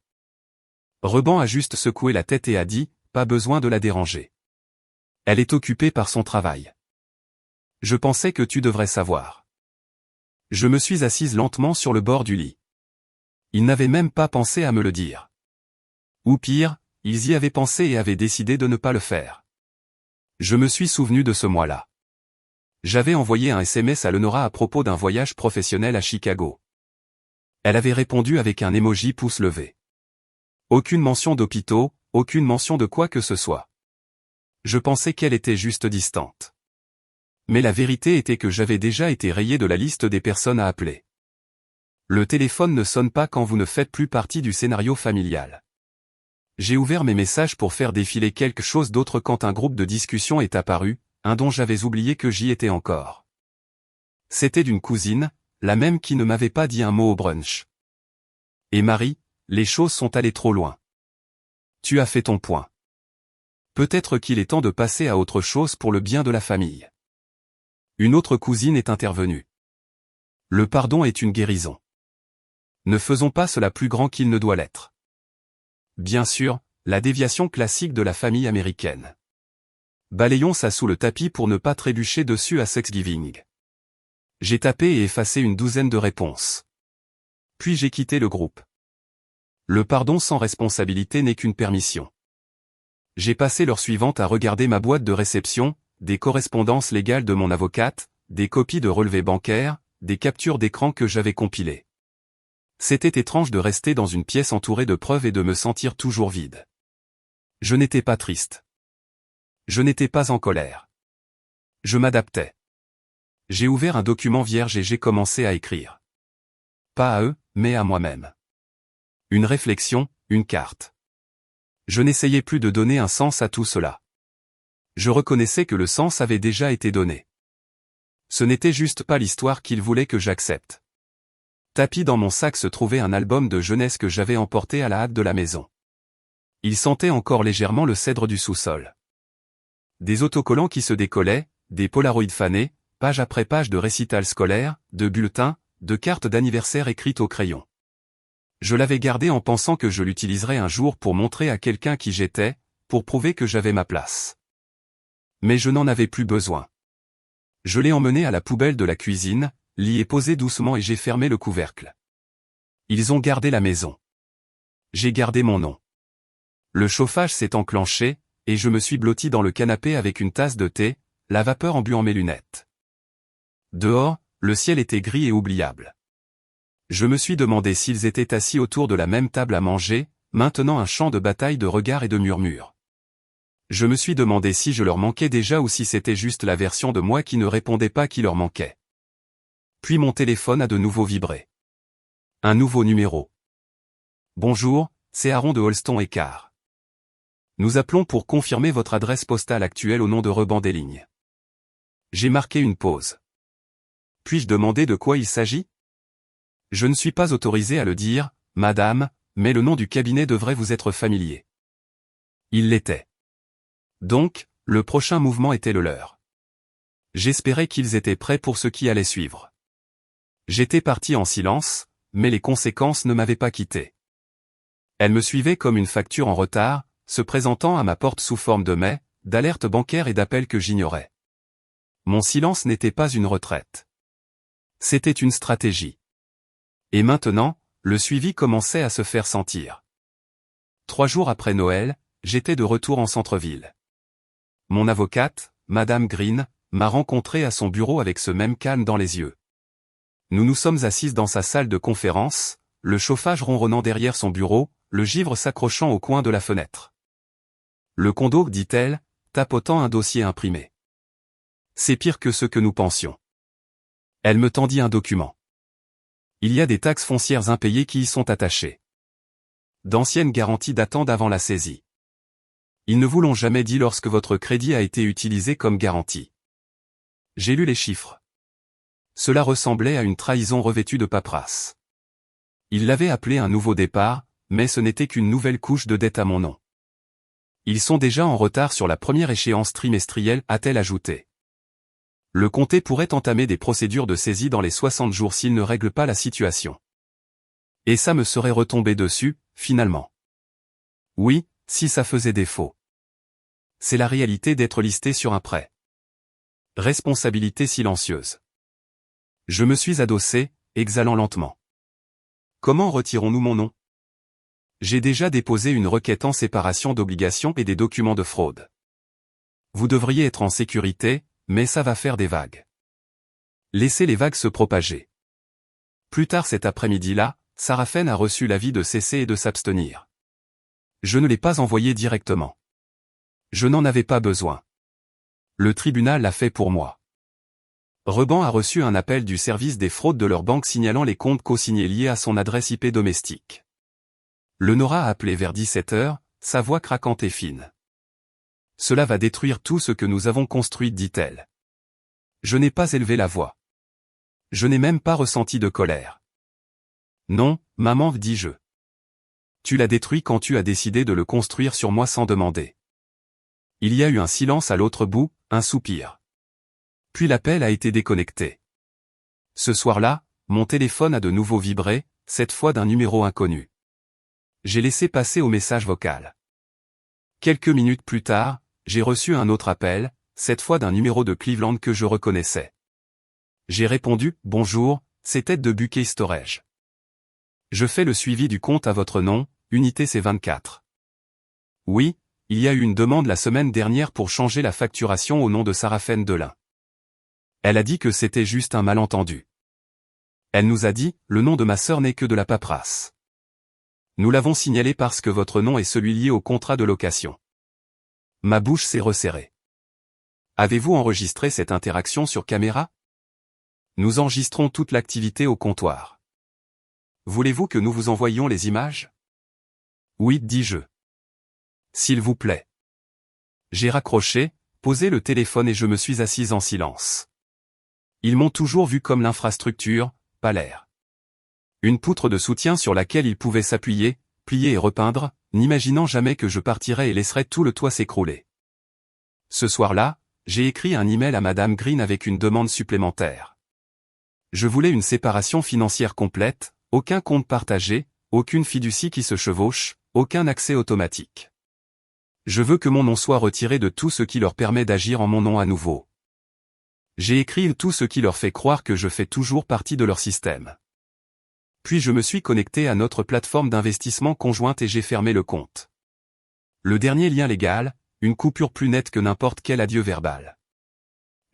Reban a juste secoué la tête et a dit, pas besoin de la déranger. Elle est occupée par son travail. Je pensais que tu devrais savoir. Je me suis assise lentement sur le bord du lit. Ils n'avaient même pas pensé à me le dire. Ou pire, ils y avaient pensé et avaient décidé de ne pas le faire. Je me suis souvenu de ce mois-là. J'avais envoyé un SMS à Lenora à propos d'un voyage professionnel à Chicago. Elle avait répondu avec un emoji pouce levé. Aucune mention d'hôpitaux, aucune mention de quoi que ce soit. Je pensais qu'elle était juste distante. Mais la vérité était que j'avais déjà été rayé de la liste des personnes à appeler. Le téléphone ne sonne pas quand vous ne faites plus partie du scénario familial. J'ai ouvert mes messages pour faire défiler quelque chose d'autre quand un groupe de discussion est apparu, un dont j'avais oublié que j'y étais encore. C'était d'une cousine, la même qui ne m'avait pas dit un mot au brunch. Et Marie, les choses sont allées trop loin. Tu as fait ton point. Peut-être qu'il est temps de passer à autre chose pour le bien de la famille. Une autre cousine est intervenue. Le pardon est une guérison. Ne faisons pas cela plus grand qu'il ne doit l'être. Bien sûr, la déviation classique de la famille américaine. Balayons ça sous le tapis pour ne pas trébucher dessus à Thanksgiving. J'ai tapé et effacé une douzaine de réponses. Puis j'ai quitté le groupe. Le pardon sans responsabilité n'est qu'une permission. J'ai passé l'heure suivante à regarder ma boîte de réception, des correspondances légales de mon avocate, des copies de relevés bancaires, des captures d'écran que j'avais compilées. C'était étrange de rester dans une pièce entourée de preuves et de me sentir toujours vide. Je n'étais pas triste. Je n'étais pas en colère. Je m'adaptais. J'ai ouvert un document vierge et j'ai commencé à écrire. Pas à eux, mais à moi-même. Une réflexion, une carte. Je n'essayais plus de donner un sens à tout cela. Je reconnaissais que le sens avait déjà été donné. Ce n'était juste pas l'histoire qu'il voulait que j'accepte. Tapi dans mon sac se trouvait un album de jeunesse que j'avais emporté à la hâte de la maison. Il sentait encore légèrement le cèdre du sous-sol. Des autocollants qui se décollaient, des polaroïds fanés, page après page de récitals scolaires, de bulletins, de cartes d'anniversaire écrites au crayon. Je l'avais gardé en pensant que je l'utiliserais un jour pour montrer à quelqu'un qui j'étais, pour prouver que j'avais ma place. Mais je n'en avais plus besoin. Je l'ai emmené à la poubelle de la cuisine, l'y ai posé doucement et j'ai fermé le couvercle. Ils ont gardé la maison. J'ai gardé mon nom. Le chauffage s'est enclenché, et je me suis blotti dans le canapé avec une tasse de thé, la vapeur embuant mes lunettes. Dehors, le ciel était gris et oubliable. Je me suis demandé s'ils étaient assis autour de la même table à manger, maintenant un champ de bataille de regards et de murmures. Je me suis demandé si je leur manquais déjà ou si c'était juste la version de moi qui ne répondait pas qui leur manquait. Puis mon téléphone a de nouveau vibré. Un nouveau numéro. Bonjour, c'est Aaron de Holston & Carr. Nous appelons pour confirmer votre adresse postale actuelle au nom de Reban des Lignes. J'ai marqué une pause. Puis-je demander de quoi il s'agit? Je ne suis pas autorisé à le dire, madame, mais le nom du cabinet devrait vous être familier. Il l'était. Donc, le prochain mouvement était le leur. J'espérais qu'ils étaient prêts pour ce qui allait suivre. J'étais parti en silence, mais les conséquences ne m'avaient pas quitté. Elles me suivaient comme une facture en retard, se présentant à ma porte sous forme de mail, d'alerte bancaire et d'appels que j'ignorais. Mon silence n'était pas une retraite. C'était une stratégie. Et maintenant, le suivi commençait à se faire sentir. 3 jours après Noël, j'étais de retour en centre-ville. Mon avocate, Madame Green, m'a rencontré à son bureau avec ce même calme dans les yeux. Nous nous sommes assises dans sa salle de conférence, le chauffage ronronnant derrière son bureau, le givre s'accrochant au coin de la fenêtre. Le condo, dit-elle, tapotant un dossier imprimé. C'est pire que ce que nous pensions. Elle me tendit un document. Il y a des taxes foncières impayées qui y sont attachées. D'anciennes garanties datant d'avant la saisie. Ils ne vous l'ont jamais dit lorsque votre crédit a été utilisé comme garantie. J'ai lu les chiffres. Cela ressemblait à une trahison revêtue de paperasse. Ils l'avaient appelé un nouveau départ, mais ce n'était qu'une nouvelle couche de dette à mon nom. Ils sont déjà en retard sur la première échéance trimestrielle, a-t-elle ajouté. Le comté pourrait entamer des procédures de saisie dans les 60 jours s'il ne règle pas la situation. Et ça me serait retombé dessus, finalement. Oui, si ça faisait défaut. C'est la réalité d'être listé sur un prêt. Responsabilité silencieuse. Je me suis adossé, exhalant lentement. Comment retirons-nous mon nom? J'ai déjà déposé une requête en séparation d'obligations et des documents de fraude. Vous devriez être en sécurité, mais ça va faire des vagues. Laissez les vagues se propager. Plus tard cet après-midi-là, Sarah Fenn a reçu l'avis de cesser et de s'abstenir. Je ne l'ai pas envoyé directement. Je n'en avais pas besoin. Le tribunal l'a fait pour moi. Reban a reçu un appel du service des fraudes de leur banque signalant les comptes co-signés liés à son adresse IP domestique. Le Nora a appelé vers 17h, sa voix craquante et fine. Cela va détruire tout ce que nous avons construit, dit-elle. Je n'ai pas élevé la voix. Je n'ai même pas ressenti de colère. Non, maman, dis-je. Tu l'as détruit quand tu as décidé de le construire sur moi sans demander. Il y a eu un silence à l'autre bout, un soupir. Puis l'appel a été déconnecté. Ce soir-là, mon téléphone a de nouveau vibré, cette fois d'un numéro inconnu. J'ai laissé passer au message vocal. Quelques minutes plus tard, j'ai reçu un autre appel, cette fois d'un numéro de Cleveland que je reconnaissais. J'ai répondu « Bonjour, c'est Ted de Bouquet Storage. Je fais le suivi du compte à votre nom, unité C24. Oui, il y a eu une demande la semaine dernière pour changer la facturation au nom de Sarafen Delin. Elle a dit que c'était juste un malentendu. Elle nous a dit, le nom de ma sœur n'est que de la paperasse. Nous l'avons signalé parce que votre nom est celui lié au contrat de location. Ma bouche s'est resserrée. Avez-vous enregistré cette interaction sur caméra? Nous enregistrons toute l'activité au comptoir. Voulez-vous que nous vous envoyions les images? Oui, dis-je. S'il vous plaît. J'ai raccroché, posé le téléphone et je me suis assise en silence. Ils m'ont toujours vu comme l'infrastructure, pas l'air. Une poutre de soutien sur laquelle ils pouvaient s'appuyer, plier et repeindre, n'imaginant jamais que je partirais et laisserais tout le toit s'écrouler. Ce soir-là, j'ai écrit un email à Madame Green avec une demande supplémentaire. Je voulais une séparation financière complète, aucun compte partagé, aucune fiducie qui se chevauche, aucun accès automatique. Je veux que mon nom soit retiré de tout ce qui leur permet d'agir en mon nom à nouveau. J'ai écrit tout ce qui leur fait croire que je fais toujours partie de leur système. Puis je me suis connecté à notre plateforme d'investissement conjointe et j'ai fermé le compte. Le dernier lien légal, une coupure plus nette que n'importe quel adieu verbal.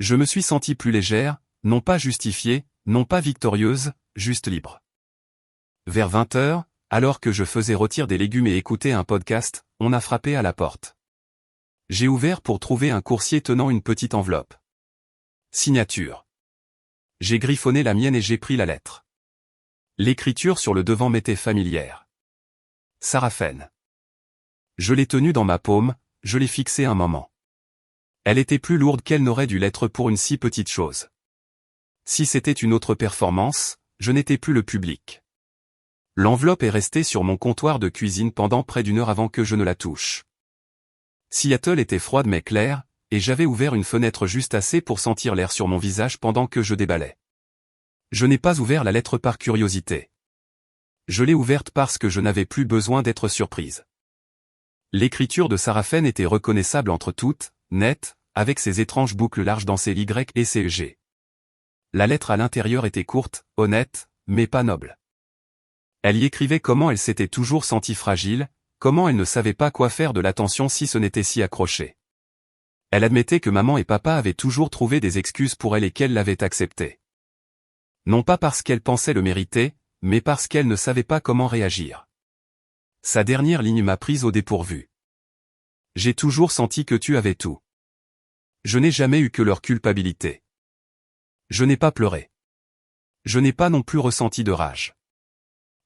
Je me suis senti plus légère, non pas justifiée, non pas victorieuse, juste libre. Vers 20h, alors que je faisais rôtir des légumes et écouter un podcast, on a frappé à la porte. J'ai ouvert pour trouver un coursier tenant une petite enveloppe. Signature. J'ai griffonné la mienne et j'ai pris la lettre. L'écriture sur le devant m'était familière. Sarafen. Je l'ai tenue dans ma paume, je l'ai fixée un moment. Elle était plus lourde qu'elle n'aurait dû l'être pour une si petite chose. Si c'était une autre performance, je n'étais plus le public. L'enveloppe est restée sur mon comptoir de cuisine pendant près d'une heure avant que je ne la touche. Seattle était froide mais claire, et j'avais ouvert une fenêtre juste assez pour sentir l'air sur mon visage pendant que je déballais. Je n'ai pas ouvert la lettre par curiosité. Je l'ai ouverte parce que je n'avais plus besoin d'être surprise. L'écriture de Sarafen était reconnaissable entre toutes, nette, avec ses étranges boucles larges dans ses Y et ses G. La lettre à l'intérieur était courte, honnête, mais pas noble. Elle y écrivait comment elle s'était toujours sentie fragile, comment elle ne savait pas quoi faire de l'attention si ce n'était si accroché. Elle admettait que maman et papa avaient toujours trouvé des excuses pour elle et qu'elle l'avait accepté. Non pas parce qu'elle pensait le mériter, mais parce qu'elle ne savait pas comment réagir. Sa dernière ligne m'a prise au dépourvu. J'ai toujours senti que tu avais tout. Je n'ai jamais eu que leur culpabilité. Je n'ai pas pleuré. Je n'ai pas non plus ressenti de rage.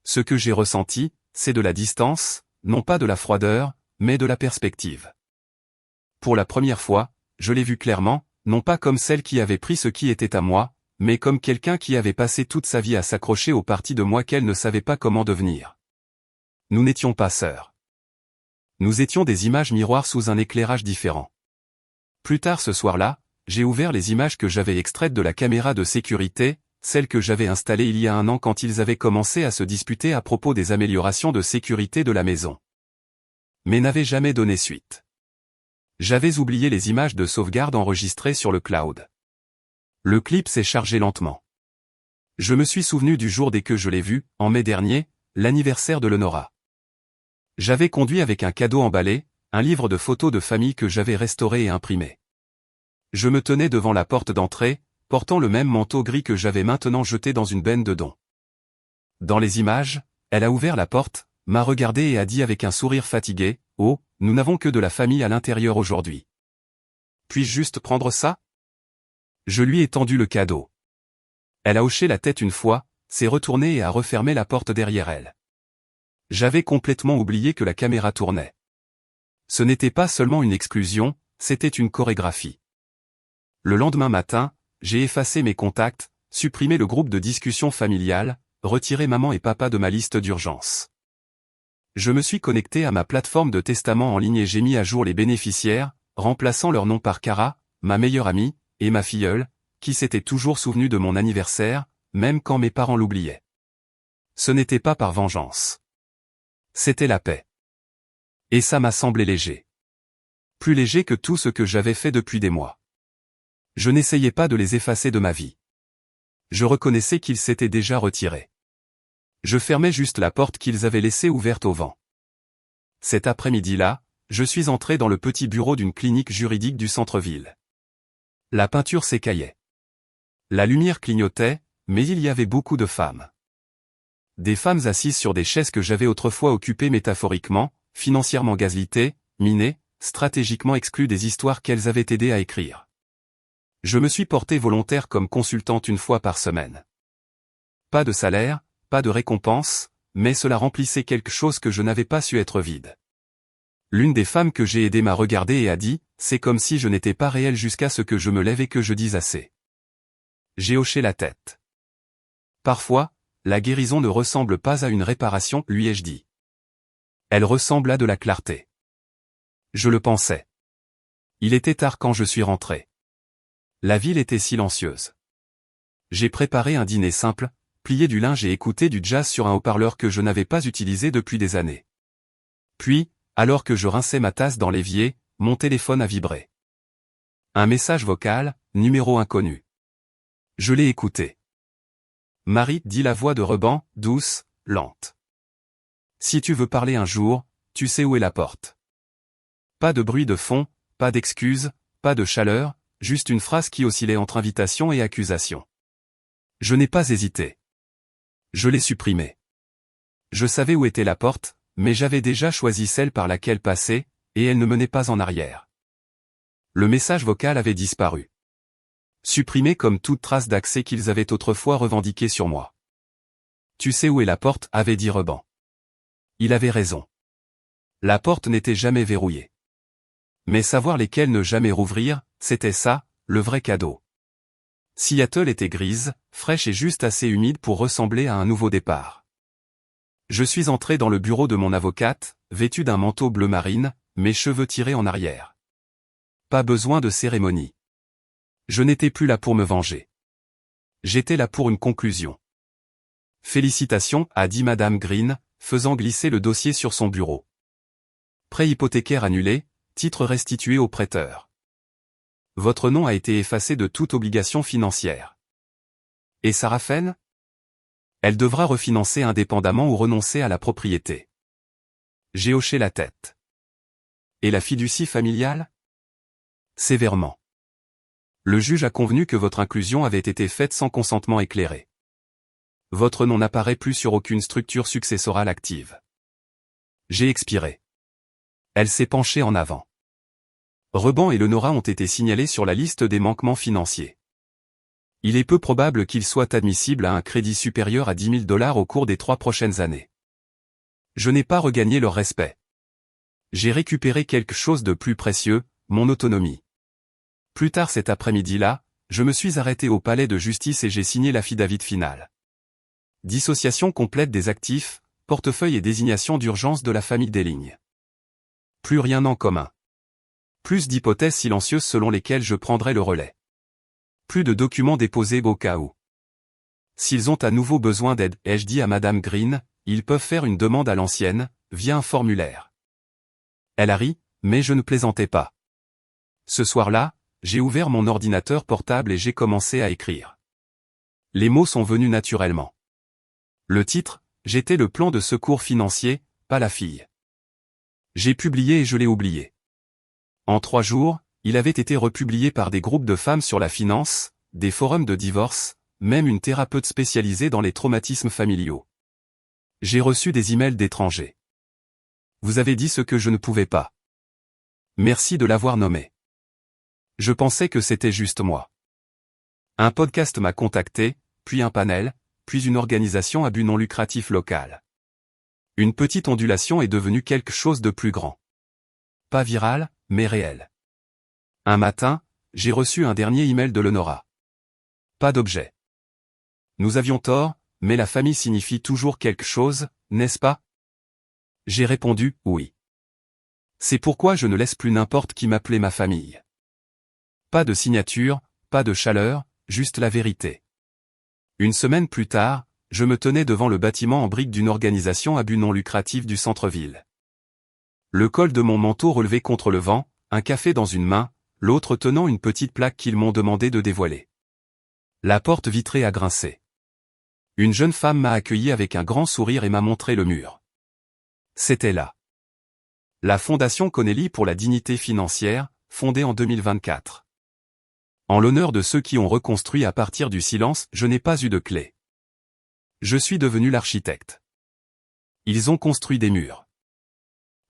Ce que j'ai ressenti, c'est de la distance, non pas de la froideur, mais de la perspective. Pour la première fois, je l'ai vue clairement, non pas comme celle qui avait pris ce qui était à moi, mais comme quelqu'un qui avait passé toute sa vie à s'accrocher aux parties de moi qu'elle ne savait pas comment devenir. Nous n'étions pas sœurs. Nous étions des images miroirs sous un éclairage différent. Plus tard ce soir-là, j'ai ouvert les images que j'avais extraites de la caméra de sécurité, celles que j'avais installées il y a un an quand ils avaient commencé à se disputer à propos des améliorations de sécurité de la maison. Mais n'avaient jamais donné suite. J'avais oublié les images de sauvegarde enregistrées sur le cloud. Le clip s'est chargé lentement. Je me suis souvenu du jour dès que je l'ai vu, en mai dernier, l'anniversaire de Lenora. J'avais conduit avec un cadeau emballé, un livre de photos de famille que j'avais restauré et imprimé. Je me tenais devant la porte d'entrée, portant le même manteau gris que j'avais maintenant jeté dans une benne de dons. Dans les images, elle a ouvert la porte, m'a regardé et a dit avec un sourire fatigué, « Oh, nous n'avons que de la famille à l'intérieur aujourd'hui. Puis-je juste prendre ça ?» Je lui ai tendu le cadeau. Elle a hoché la tête une fois, s'est retournée et a refermé la porte derrière elle. J'avais complètement oublié que la caméra tournait. Ce n'était pas seulement une exclusion, c'était une chorégraphie. Le lendemain matin, j'ai effacé mes contacts, supprimé le groupe de discussion familiale, retiré maman et papa de ma liste d'urgence. Je me suis connecté à ma plateforme de testament en ligne et j'ai mis à jour les bénéficiaires, remplaçant leur nom par Cara, ma meilleure amie, et ma filleule, qui s'était toujours souvenue de mon anniversaire, même quand mes parents l'oubliaient. Ce n'était pas par vengeance. C'était la paix. Et ça m'a semblé léger. Plus léger que tout ce que j'avais fait depuis des mois. Je n'essayais pas de les effacer de ma vie. Je reconnaissais qu'ils s'étaient déjà retirés. Je fermais juste la porte qu'ils avaient laissée ouverte au vent. Cet après-midi-là, je suis entré dans le petit bureau d'une clinique juridique du centre-ville. La peinture s'écaillait. La lumière clignotait, mais il y avait beaucoup de femmes. Des femmes assises sur des chaises que j'avais autrefois occupées métaphoriquement, financièrement gazellitées, minées, stratégiquement exclues des histoires qu'elles avaient aidé à écrire. Je me suis porté volontaire comme consultante une fois par semaine. Pas de salaire, pas de récompense, mais cela remplissait quelque chose que je n'avais pas su être vide. L'une des femmes que j'ai aidées m'a regardé et a dit, c'est comme si je n'étais pas réel jusqu'à ce que je me lève et que je dise assez. J'ai hoché la tête. Parfois, la guérison ne ressemble pas à une réparation, lui ai-je dit. Elle ressemble à de la clarté. Je le pensais. Il était tard quand je suis rentré. La ville était silencieuse. J'ai préparé un dîner simple, plié du linge et écouté du jazz sur un haut-parleur que je n'avais pas utilisé depuis des années. Puis, alors que je rinçais ma tasse dans l'évier, mon téléphone a vibré. Un message vocal, numéro inconnu. Je l'ai écouté. Marie, dit la voix de Reban, douce, lente. Si tu veux parler un jour, tu sais où est la porte. Pas de bruit de fond, pas d'excuses, pas de chaleur, juste une phrase qui oscillait entre invitation et accusation. Je n'ai pas hésité. Je l'ai supprimée. Je savais où était la porte, mais j'avais déjà choisi celle par laquelle passer, et elle ne menait pas en arrière. Le message vocal avait disparu. Supprimé comme toute trace d'accès qu'ils avaient autrefois revendiqué sur moi. Tu sais où est la porte, avait dit Reban. Il avait raison. La porte n'était jamais verrouillée. Mais savoir lesquelles ne jamais rouvrir, c'était ça, le vrai cadeau. Seattle était grise, fraîche et juste assez humide pour ressembler à un nouveau départ. Je suis entré dans le bureau de mon avocate, vêtu d'un manteau bleu marine, mes cheveux tirés en arrière. Pas besoin de cérémonie. Je n'étais plus là pour me venger. J'étais là pour une conclusion. Félicitations, a dit Madame Green, faisant glisser le dossier sur son bureau. Prêt hypothécaire annulé, titre restitué au prêteur. Votre nom a été effacé de toute obligation financière. Et Sarah Fenn ? Elle devra refinancer indépendamment ou renoncer à la propriété. J'ai hoché la tête. Et la fiducie familiale ? Sévèrement. Le juge a convenu que votre inclusion avait été faite sans consentement éclairé. Votre nom n'apparaît plus sur aucune structure successorale active. J'ai expiré. Elle s'est penchée en avant. Reban et Lenora ont été signalés sur la liste des manquements financiers. Il est peu probable qu'ils soient admissibles à un crédit supérieur à 10 000 $ au cours des 3 prochaines années. Je n'ai pas regagné leur respect. J'ai récupéré quelque chose de plus précieux, mon autonomie. Plus tard cet après-midi-là, je me suis arrêté au palais de justice et j'ai signé l'affidavit final. Dissociation complète des actifs, portefeuille et désignation d'urgence de la famille Deslignes. Plus rien en commun. Plus d'hypothèses silencieuses selon lesquelles je prendrai le relais. Plus de documents déposés au cas où. S'ils ont à nouveau besoin d'aide, ai-je dit à Madame Green, ils peuvent faire une demande à l'ancienne, via un formulaire. Elle a ri, mais je ne plaisantais pas. Ce soir-là, j'ai ouvert mon ordinateur portable et j'ai commencé à écrire. Les mots sont venus naturellement. Le titre, j'étais le plan de secours financier, pas la fille. J'ai publié et je l'ai oublié. En 3 jours, il avait été republié par des groupes de femmes sur la finance, des forums de divorce, même une thérapeute spécialisée dans les traumatismes familiaux. J'ai reçu des emails d'étrangers. Vous avez dit ce que je ne pouvais pas. Merci de l'avoir nommé. Je pensais que c'était juste moi. Un podcast m'a contacté, puis un panel, puis une organisation à but non lucratif local. Une petite ondulation est devenue quelque chose de plus grand. Pas viral, mais réel. Un matin, j'ai reçu un dernier email de Lenora. Pas d'objet. Nous avions tort, mais la famille signifie toujours quelque chose, n'est-ce pas? J'ai répondu, oui. C'est pourquoi je ne laisse plus n'importe qui m'appeler ma famille. Pas de signature, pas de chaleur, juste la vérité. Une semaine plus tard, je me tenais devant le bâtiment en briques d'une organisation à but non lucratif du centre-ville. Le col de mon manteau relevé contre le vent, un café dans une main, l'autre tenant une petite plaque qu'ils m'ont demandé de dévoiler. La porte vitrée a grincé. Une jeune femme m'a accueilli avec un grand sourire et m'a montré le mur. C'était là. La Fondation Connelly pour la dignité financière, fondée en 2024. En l'honneur de ceux qui ont reconstruit à partir du silence, je n'ai pas eu de clé. Je suis devenu l'architecte. Ils ont construit des murs.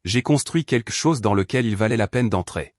J'ai construit quelque chose dans lequel il valait la peine d'entrer.